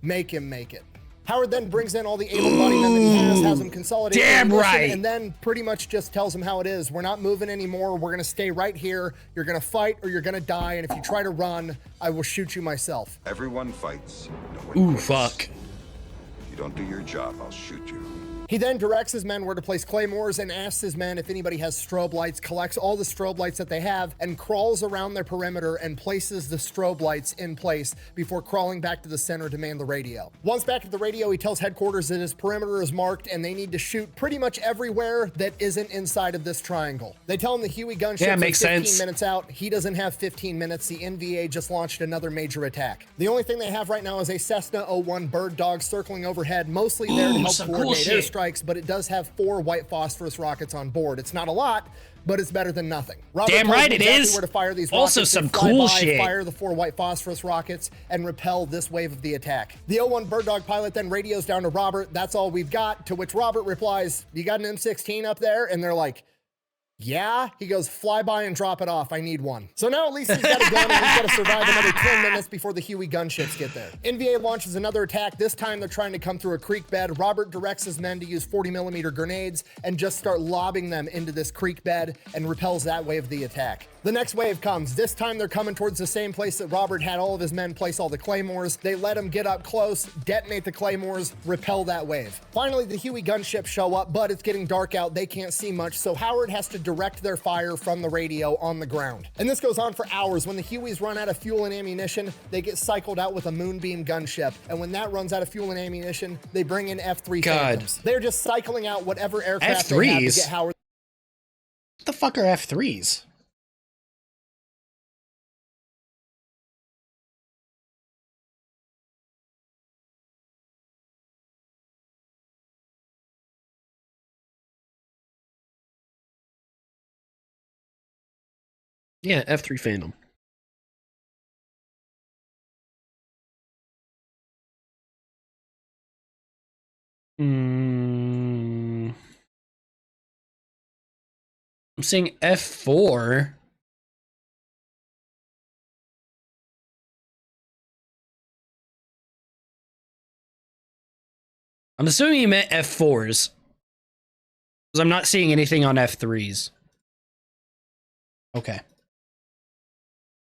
"Make him make it." Howard then brings in all the able-bodied men that he has them consolidated. Damn right. And then pretty much just tells them how it is. We're not moving anymore. We're going to stay right here. You're going to fight or you're going to die. And if you try to run, I will shoot you myself. Everyone fights. Nobody Ooh, lives. fuck. If you don't do your job, I'll shoot you. He then directs his men where to place claymores and asks his men if anybody has strobe lights, collects all the strobe lights that they have, and crawls around their perimeter and places the strobe lights in place before crawling back to the center to man the radio. Once back at the radio, he tells headquarters that his perimeter is marked and they need to shoot pretty much everywhere that isn't inside of this triangle. They tell him the Huey gunship is 15 minutes out. He doesn't have 15 minutes. The NVA just launched another major attack. The only thing they have right now is a Cessna 01 Bird Dog circling overhead, mostly there to help coordinate airstrikes, but it does have 4 white phosphorus rockets on board. It's not a lot, but it's better than nothing. Robert Damn right it is. Where to fire these also rockets. some cool shit. Fire the 4 white phosphorus rockets and repel this wave of the attack. The 01 Bird Dog pilot then radios down to Robert, "That's all we've got," to which Robert replies, "You got an M16 up there?" And they're like, "Yeah." He goes, "Fly by and drop it off. I need one." So now at least he's got a gun and he's got to survive another 10 minutes before the Huey gunships get there. NVA launches another attack. This time they're trying to come through a creek bed. Robert directs his men to use 40mm grenades and just start lobbing them into this creek bed and repels that wave of the attack. The next wave comes. This time they're coming towards the same place that Robert had all of his men place all the claymores. They let him get up close, detonate the claymores, repel that wave. Finally, the Huey gunships show up, but it's getting dark out. They can't see much, so Howard has to direct their fire from the radio on the ground. And this goes on for hours. When the Hueys run out of fuel and ammunition, they get cycled out with a moonbeam gunship. And when that runs out of fuel and ammunition, they bring in F-3 Phantoms. They're just cycling out whatever aircraft they have to get Howard. What the fuck are F-3s? Yeah, F3 Phantom. I'm saying F4. I'm assuming you meant F4s. Because I'm not seeing anything on F3s. Okay.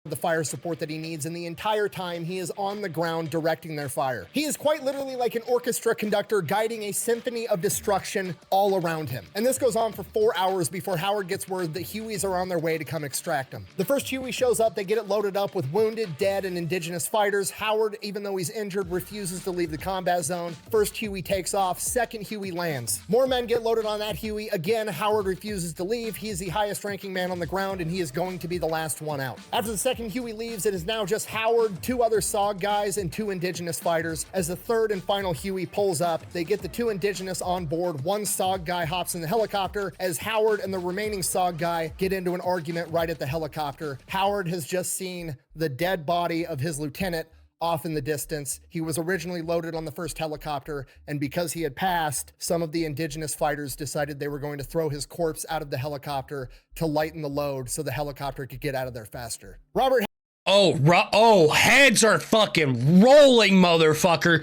The fire support that he needs, and the entire time he is on the ground directing their fire. He is quite literally like an orchestra conductor guiding a symphony of destruction all around him. And this goes on for 4 hours before Howard gets word that Hueys are on their way to come extract him. The first Huey shows up, they get it loaded up with wounded, dead, and indigenous fighters. Howard, even though he's injured, refuses to leave the combat zone. First Huey takes off, second Huey lands. More men get loaded on that Huey. Again, Howard refuses to leave. He is the highest ranking man on the ground, and he is going to be the last one out. After the second Huey leaves, it is now just Howard, 2 other SOG guys, and 2 indigenous fighters. As the third and final Huey pulls up, they get the 2 indigenous on board. 1 SOG guy hops in the helicopter as Howard and the remaining SOG guy get into an argument right at the helicopter. Howard has just seen the dead body of his lieutenant off in the distance. He was originally loaded on the first helicopter, and because he had passed, some of the indigenous fighters decided they were going to throw his corpse out of the helicopter to lighten the load so the helicopter could get out of there faster. Robert. Oh, heads are fucking rolling, motherfucker.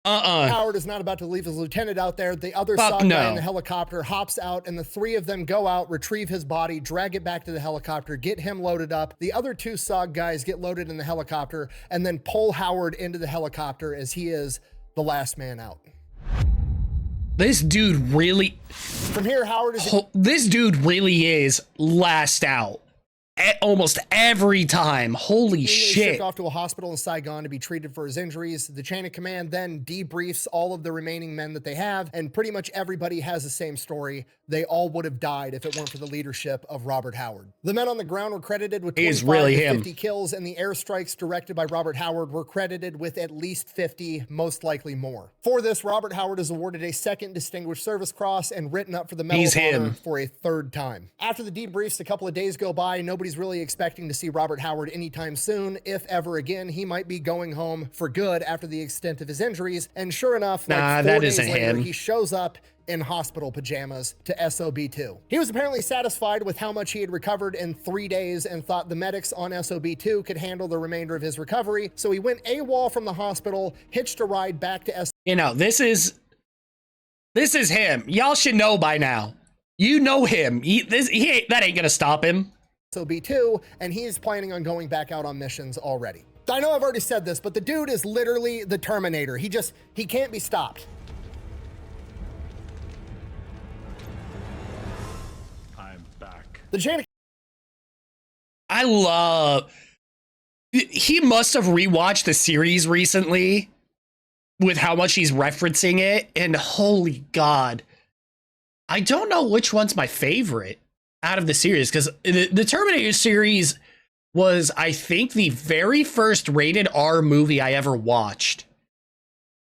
Howard is not about to leave his lieutenant out there. The other SOG guy in the helicopter hops out, and the 3 of them go out, retrieve his body, drag it back to the helicopter, get him loaded up. The other 2 SOG guys get loaded in the helicopter and then pull Howard into the helicopter as he is the last man out. This dude really... From here, Howard is... This dude really is last out. Almost every time. Holy shit. Shipped off to a hospital in Saigon to be treated for his injuries. The chain of command then debriefs all of the remaining men that they have, and pretty much everybody has the same story. They all would have died if it weren't for the leadership of Robert Howard. The men on the ground were credited with 25 to 50 kills, and the airstrikes directed by Robert Howard were credited with at least 50, most likely more. For this, Robert Howard is awarded a 2nd Distinguished Service Cross and written up for the Medal of Honor for a 3rd time. After the debriefs, a couple of days go by. Nobody's really expecting to see Robert Howard anytime soon. If ever again, he might be going home for good after the extent of his injuries. And sure enough, like 4 days later, he shows up in hospital pajamas to SOB2. He was apparently satisfied with how much he had recovered in 3 days and thought the medics on SOB2 could handle the remainder of his recovery. So he went AWOL from the hospital, hitched a ride back to SOB2. You know, this is him. Y'all should know by now. You know him. That ain't gonna stop him. SOB2, and he is planning on going back out on missions already. I know I've already said this, but the dude is literally the Terminator. He can't be stopped. I'm back. The chain of... He must have rewatched the series recently with how much he's referencing it, and holy God. I don't know which one's my favorite out of the series, because the Terminator series was, I think, the very first rated R movie I ever watched.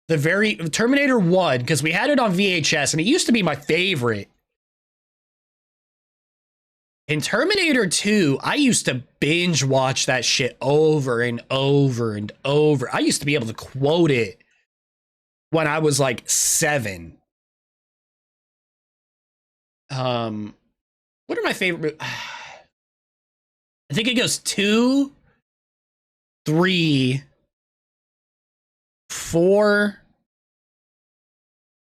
Terminator 1, because we had it on VHS, and it used to be my favorite. In Terminator 2, I used to binge watch that shit over and over and over. I used to be able to quote it when I was like 7. What are my favorite? I think it goes 2, 3, 4,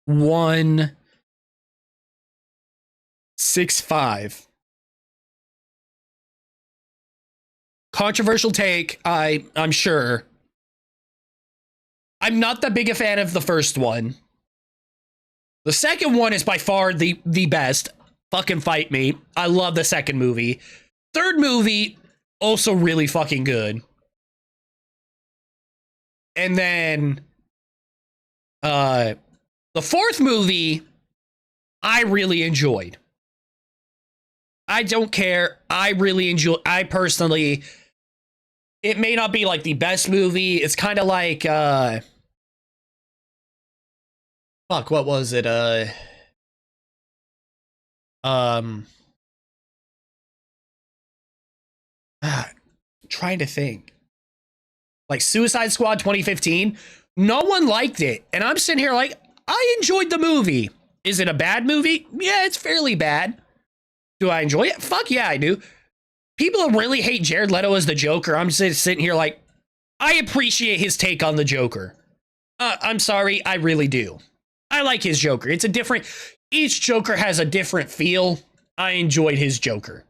1, 6, 5. Controversial take, I'm sure. I'm not that big a fan of the first one. The second one is by far the best. Fucking fight me. I love the second movie. Third movie, also really fucking good. And then the fourth movie, I really enjoyed. I don't care. I personally, it may not be like the best movie. It's kind of like, fuck, what was it? Trying to think. Like Suicide Squad 2015. No one liked it. And I'm sitting here like, I enjoyed the movie. Is it a bad movie? Yeah, it's fairly bad. Do I enjoy it? Fuck yeah, I do. People really hate Jared Leto as the Joker. I'm just sitting here like, I appreciate his take on the Joker. I'm sorry, I really do. I like his Joker. It's a different... Each Joker has a different feel. I enjoyed his Joker.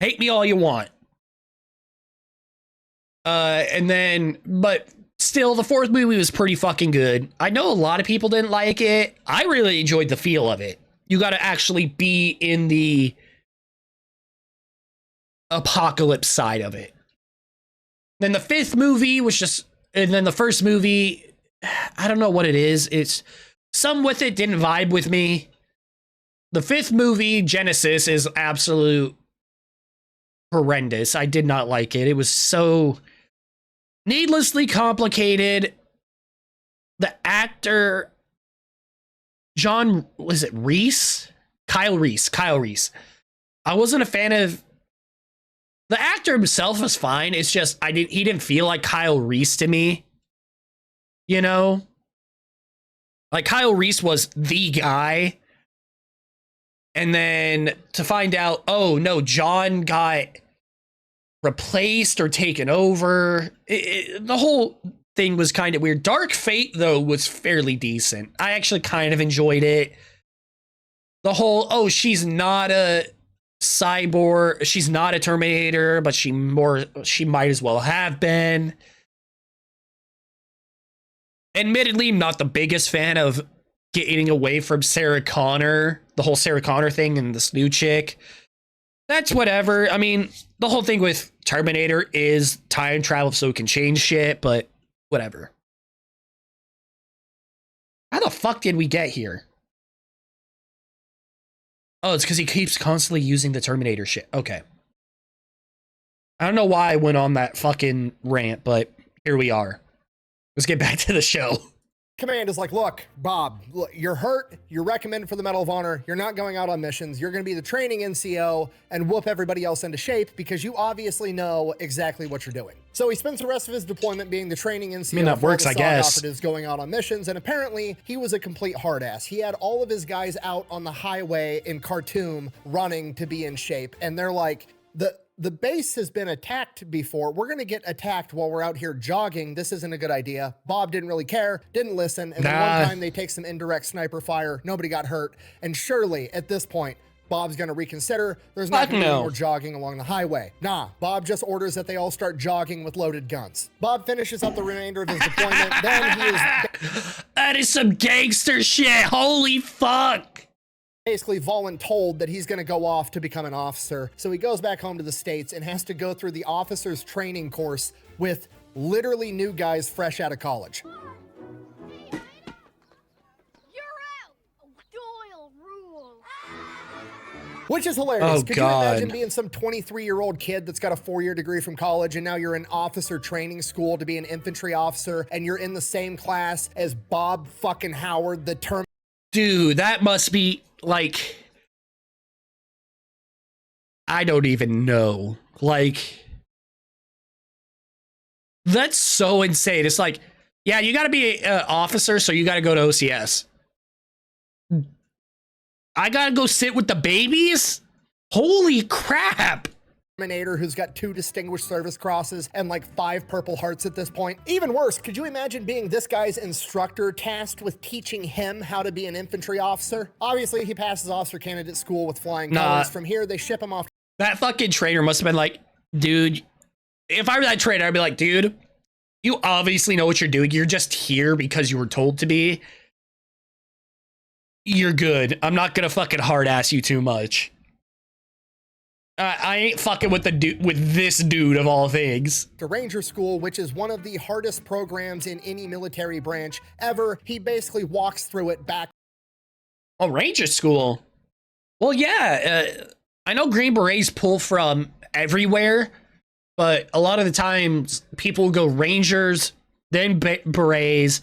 Hate me all you want. But still, the fourth movie was pretty fucking good. I know a lot of people didn't like it. I really enjoyed the feel of it. You got to actually be in the apocalypse side of it. Then the fifth movie was just, and then the first movie, I don't know what it is. It's some with it didn't vibe with me. The fifth movie, Genesis, is absolute horrendous. I did not like it. It was so needlessly complicated. The actor, John, was it Reese? Kyle Reese. I wasn't a fan of, the actor himself was fine. It's just, he didn't feel like Kyle Reese to me. You know? Like Kyle Reese was the guy. And then to find out, oh no, John got replaced or taken over. The whole thing was kind of weird. Dark Fate, though, was fairly decent. I actually kind of enjoyed it. The whole, oh, she's not a cyborg, she's not a Terminator, but she might as well have been. Admittedly, not the biggest fan of getting away from Sarah Connor, the whole Sarah Connor thing and this new chick. That's whatever. I mean, the whole thing with Terminator is time travel so it can change shit, but whatever. How the fuck did we get here? Oh, it's because he keeps constantly using the Terminator shit. Okay. I don't know why I went on that fucking rant, but here we are. Let's get back to the show. Command is like, look, Bob, look, you're hurt. You're recommended for the Medal of Honor. You're not going out on missions. You're going to be the training NCO and whoop everybody else into shape because you obviously know exactly what you're doing. So he spends the rest of his deployment being the training NCO. I mean, that works, I guess. Operatives going out on missions, and apparently he was a complete hard ass. He had all of his guys out on the highway in Khartoum running to be in shape, and they're like, the base has been attacked before. We're going to get attacked while we're out here jogging. This isn't a good idea. Bob didn't really care, didn't listen. And then one time they take some indirect sniper fire. Nobody got hurt. And surely at this point, Bob's going to reconsider. There's not going to be more jogging along the highway. Nah, Bob just orders that they all start jogging with loaded guns. Bob finishes up the remainder of his deployment. Then he is... That is some gangster shit. Holy fuck. Basically voluntold that he's going to go off to become an officer. So he goes back home to the States and has to go through the officer's training course with literally new guys fresh out of college. You're out. Doyle rules. Which is hilarious. Oh, Could God. you imagine being some 23-year-old kid that's got a 4-year degree from college and now you're in officer training school to be an infantry officer and you're in the same class as Bob fucking Howard, the term. Dude, that must be like, I don't even know. Like, that's so insane. It's like, yeah, you got to be an officer, so you got to go to OCS. I got to go sit with the babies? Holy crap. Terminator who's got 2 distinguished service crosses and like 5 purple hearts at this point. Even worse, could you imagine being this guy's instructor tasked with teaching him how to be an infantry officer? Obviously, he passes officer candidate school with flying colors. From here, they ship him off. That fucking trainer must have been like, dude, if I were that trainer, I'd be like, dude, you obviously know what you're doing. You're just here because you were told to be. you're good. I'm not gonna fucking hard ass you too much. I ain't fucking with with this dude of all things. To Ranger School, which is one of the hardest programs in any military branch ever. He basically walks through it back. Oh, Ranger School. Well, yeah, I know Green Berets pull from everywhere, but a lot of the times people go Rangers, then Berets,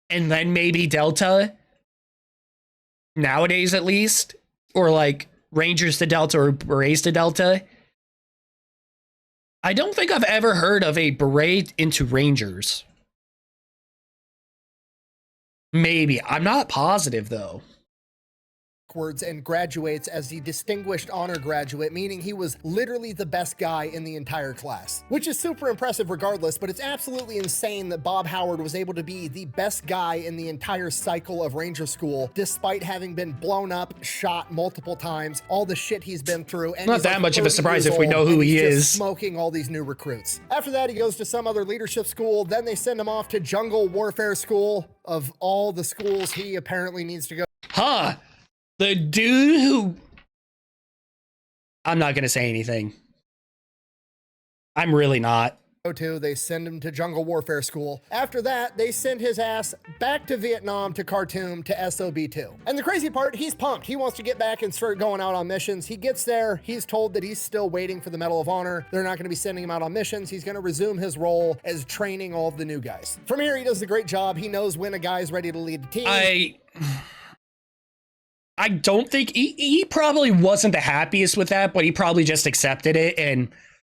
and then maybe Delta. Nowadays, at least, or like Rangers to Delta or Berets to Delta. I don't think I've ever heard of a Beret into Rangers. Maybe. I'm not positive, though. And graduates as the distinguished honor graduate, meaning he was literally the best guy in the entire class, which is super impressive regardless, but it's absolutely insane that Bob Howard was able to be the best guy in the entire cycle of Ranger School, despite having been blown up, shot multiple times, all the shit he's been through. And not that much of a surprise if we know who he is. Smoking all these new recruits. After that, he goes to some other leadership school. Then they send him off to Jungle Warfare School. Of all the schools he apparently needs to go. Huh. The dude who... I'm not going to say anything. I'm really not. They send him to Jungle Warfare School. After that, they send his ass back to Vietnam, to Khartoum, to SOB2. And the crazy part, he's pumped. He wants to get back and start going out on missions. He gets there. He's told that he's still waiting for the Medal of Honor. They're not going to be sending him out on missions. He's going to resume his role as training all of the new guys. From here, he does a great job. He knows when a guy's ready to lead the team. I don't think he probably wasn't the happiest with that, but he probably just accepted it. And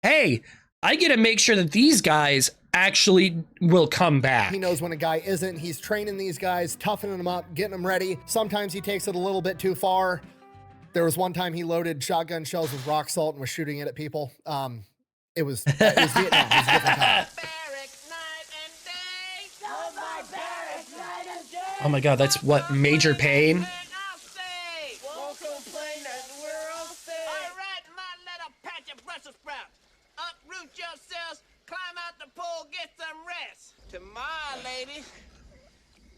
hey, I get to make sure that these guys actually will come back. He knows when a guy isn't. He's training these guys, toughening them up, getting them ready. Sometimes he takes it a little bit too far. There was one time he loaded shotgun shells with rock salt and was shooting it at people. It was Vietnam. It was a different time. Oh my God, that's what, Major Pain? Yourselves, climb out the pool, get some rest. Tomorrow, ladies,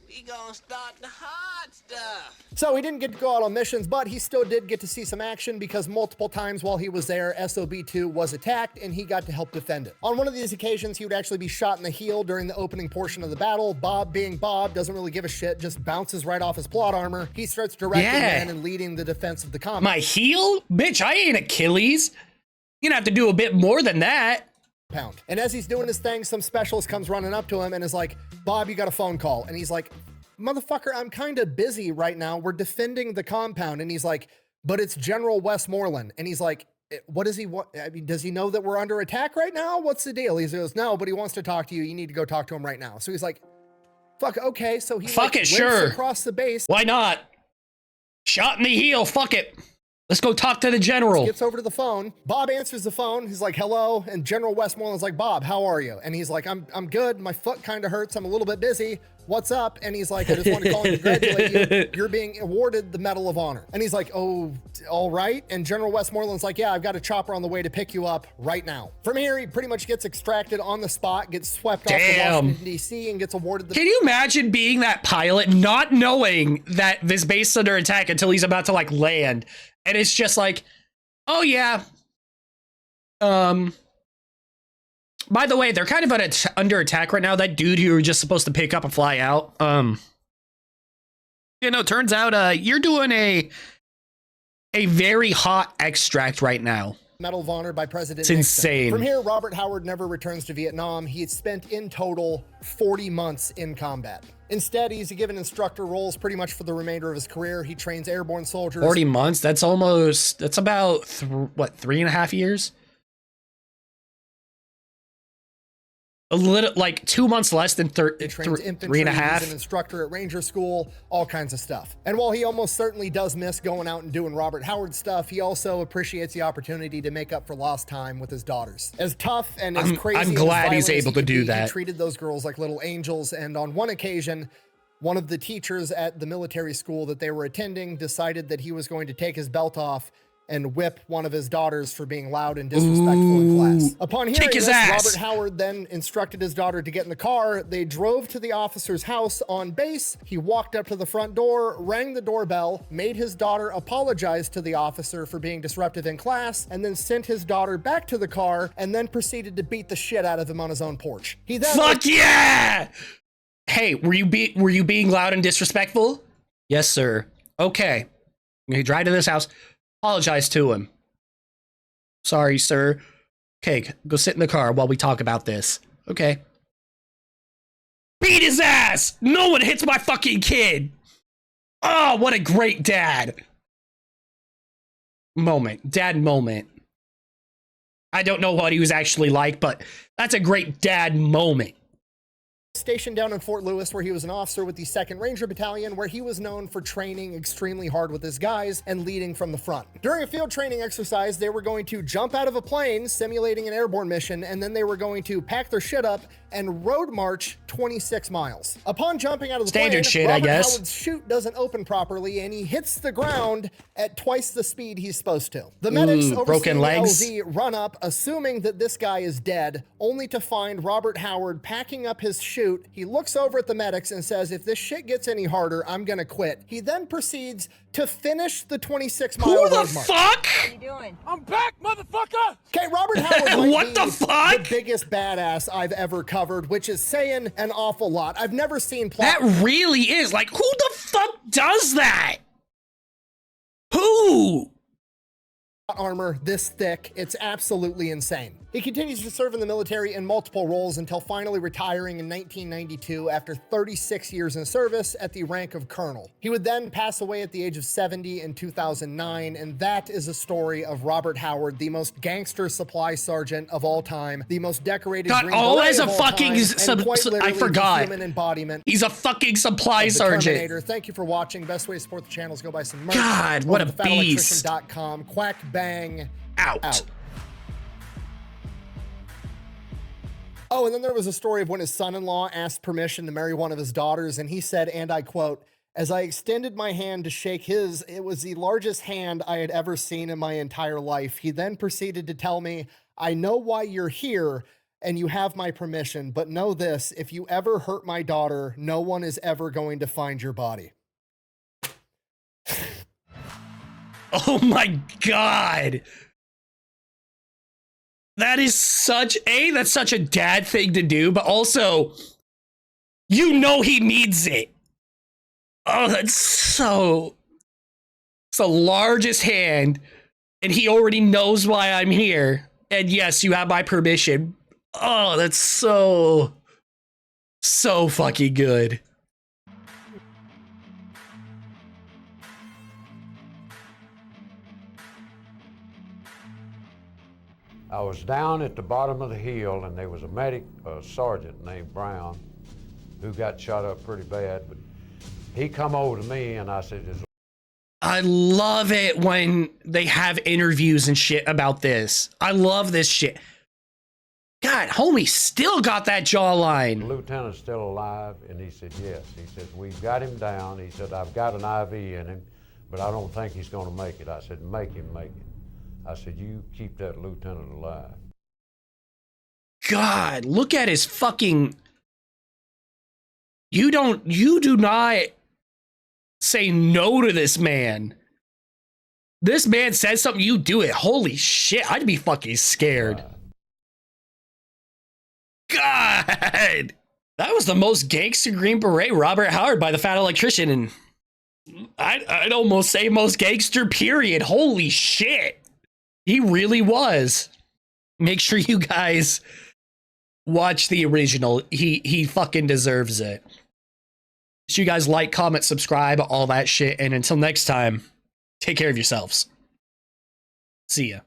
we gonna start the hard stuff. So he didn't get to go out on missions, but he still did get to see some action because multiple times while he was there, SOB2 was attacked and he got to help defend it. On one of these occasions, he would actually be shot in the heel during the opening portion of the battle. Bob, being Bob, doesn't really give a shit, just bounces right off his plot armor. He starts directing men and leading the defense of the combat. My heel? Bitch, I ain't Achilles. You're gonna have to do a bit more than that. And as he's doing his thing, some specialist comes running up to him and is like, Bob, you got a phone call. And he's like, motherfucker, I'm kind of busy right now. We're defending the compound. And he's like, but it's General Westmoreland. And he's like, what does he want? I mean, does he know that we're under attack right now? What's the deal? He goes, no, but he wants to talk to you. You need to go talk to him right now. So he's like, fuck, okay. So he limps across the base. Why not? Shot in the heel, fuck it. Let's go talk to the general. Gets over to the phone. Bob answers the phone. He's like, hello. And General Westmoreland's like, Bob, how are you? And he's like, I'm good. My foot kind of hurts. I'm a little bit busy. What's up? And he's like, I just want to call and congratulate you. You're being awarded the Medal of Honor. And he's like, oh, all right. And General Westmoreland's like, yeah, I've got a chopper on the way to pick you up right now. From here, he pretty much gets extracted on the spot, gets swept off to Washington, D.C. and gets awarded the... Can you imagine being that pilot, not knowing that this base is under attack until he's about to like land? And it's just like, oh yeah. By the way, they're kind of under attack right now. That dude who you were just supposed to pick up and fly out. You know, turns out you're doing a very hot extract right now. Medal of Honor by President It's Nixon. insane. From here, Robert Howard never returns to Vietnam. He had spent in total 40 months in combat. Instead, he's given instructor roles pretty much for the remainder of his career. He trains airborne soldiers. 40 months? That's about, 3.5 years? A little, like 2 months less than 3.5. He's an instructor at Ranger School, all kinds of stuff. And while he almost certainly does miss going out and doing Robert Howard stuff, he also appreciates the opportunity to make up for lost time with his daughters. As tough and as crazy I'm glad he's able to do that. He treated those girls like little angels. And on one occasion, one of the teachers at the military school that they were attending decided that he was going to take his belt off and whip one of his daughters for being loud and disrespectful in class. Upon hearing this, Robert Howard then instructed his daughter to get in the car. They drove to the officer's house on base. He walked up to the front door, rang the doorbell, made his daughter apologize to the officer for being disruptive in class, and then sent his daughter back to the car, and then proceeded to beat the shit out of him on his own porch. He then— Fuck yeah! Hey, were you being loud and disrespectful? Yes, sir. Okay. You drive to this house. Apologize to him. Sorry, sir. Okay, go sit in the car while we talk about this. Okay. Beat his ass! No one hits my fucking kid! Oh, what a great dad. Dad moment. I don't know what he was actually like, but that's a great dad moment. Stationed down in Fort Lewis, where he was an officer with the 2nd Ranger Battalion, where he was known for training extremely hard with his guys and leading from the front. During a field training exercise, they were going to jump out of a plane, simulating an airborne mission, and then they were going to pack their shit up and road march 26 miles. Upon jumping out of the Standard plane, shit, Robert I guess. Howard's chute doesn't open properly, and he hits the ground at twice the speed he's supposed to. The medics overseeing the LZ run up, assuming that this guy is dead, only to find Robert Howard packing up his chute. He looks over at the medics and says, "If this shit gets any harder, I'm gonna quit." He then proceeds to finish the 26-mile road march. Who the fuck? What are you doing? I'm back, motherfucker! Okay, Robert Howard might What be the fuck? the biggest badass I've ever covered, which is saying an awful lot. I've never seen That really is. Like, who the fuck does that? Who? armor this thick. It's absolutely insane. He continues to serve in the military in multiple roles until finally retiring in 1992 after 36 years in service at the rank of colonel. He would then pass away at the age of 70 in 2009, and that is a story of Robert Howard, the most gangster supply sergeant of all time, the most decorated Green Beret of all time, and quite literally I forgot. the human embodiment. He's a fucking supply sergeant. Terminator. Thank you for watching. Best way to support the channel is go buy some merch. God, what a beast. Fatalelectrician.com. Quack bang out. Oh, and then there was a story of when his son-in-law asked permission to marry one of his daughters, and he said, and I quote, "As I extended my hand to shake his, it was the largest hand I had ever seen in my entire life. He then proceeded to tell me, I know why you're here, and you have my permission, but know this, if you ever hurt my daughter, no one is ever going to find your body." Oh my God. That is that's such a dad thing to do, but also, you know he means it. Oh, it's the largest hand, and he already knows why I'm here. And yes, you have my permission. Oh, that's so fucking good. I was down at the bottom of the hill, and there was a medic, a sergeant named Brown, who got shot up pretty bad. But he come over to me, and I said, I love it when they have interviews and shit about this. I love this shit. God, homie still got that jawline. "The lieutenant's still alive?" And he said, "Yes." He said, "We've got him down." He said, "I've got an IV in him, but I don't think he's going to make it." I said, "Make him make it." I said, "You keep that lieutenant alive." God, look at his fucking... You do not say no to this man. This man says something, you do it. Holy shit, I'd be fucking scared. God! That was the most gangster Green Beret Robert Howard by the Fat Electrician, and I'd almost say most gangster period. Holy shit. He really was. Make sure you guys watch the original. He fucking deserves it. So you guys like, comment, subscribe, all that shit. And until next time, take care of yourselves. See ya.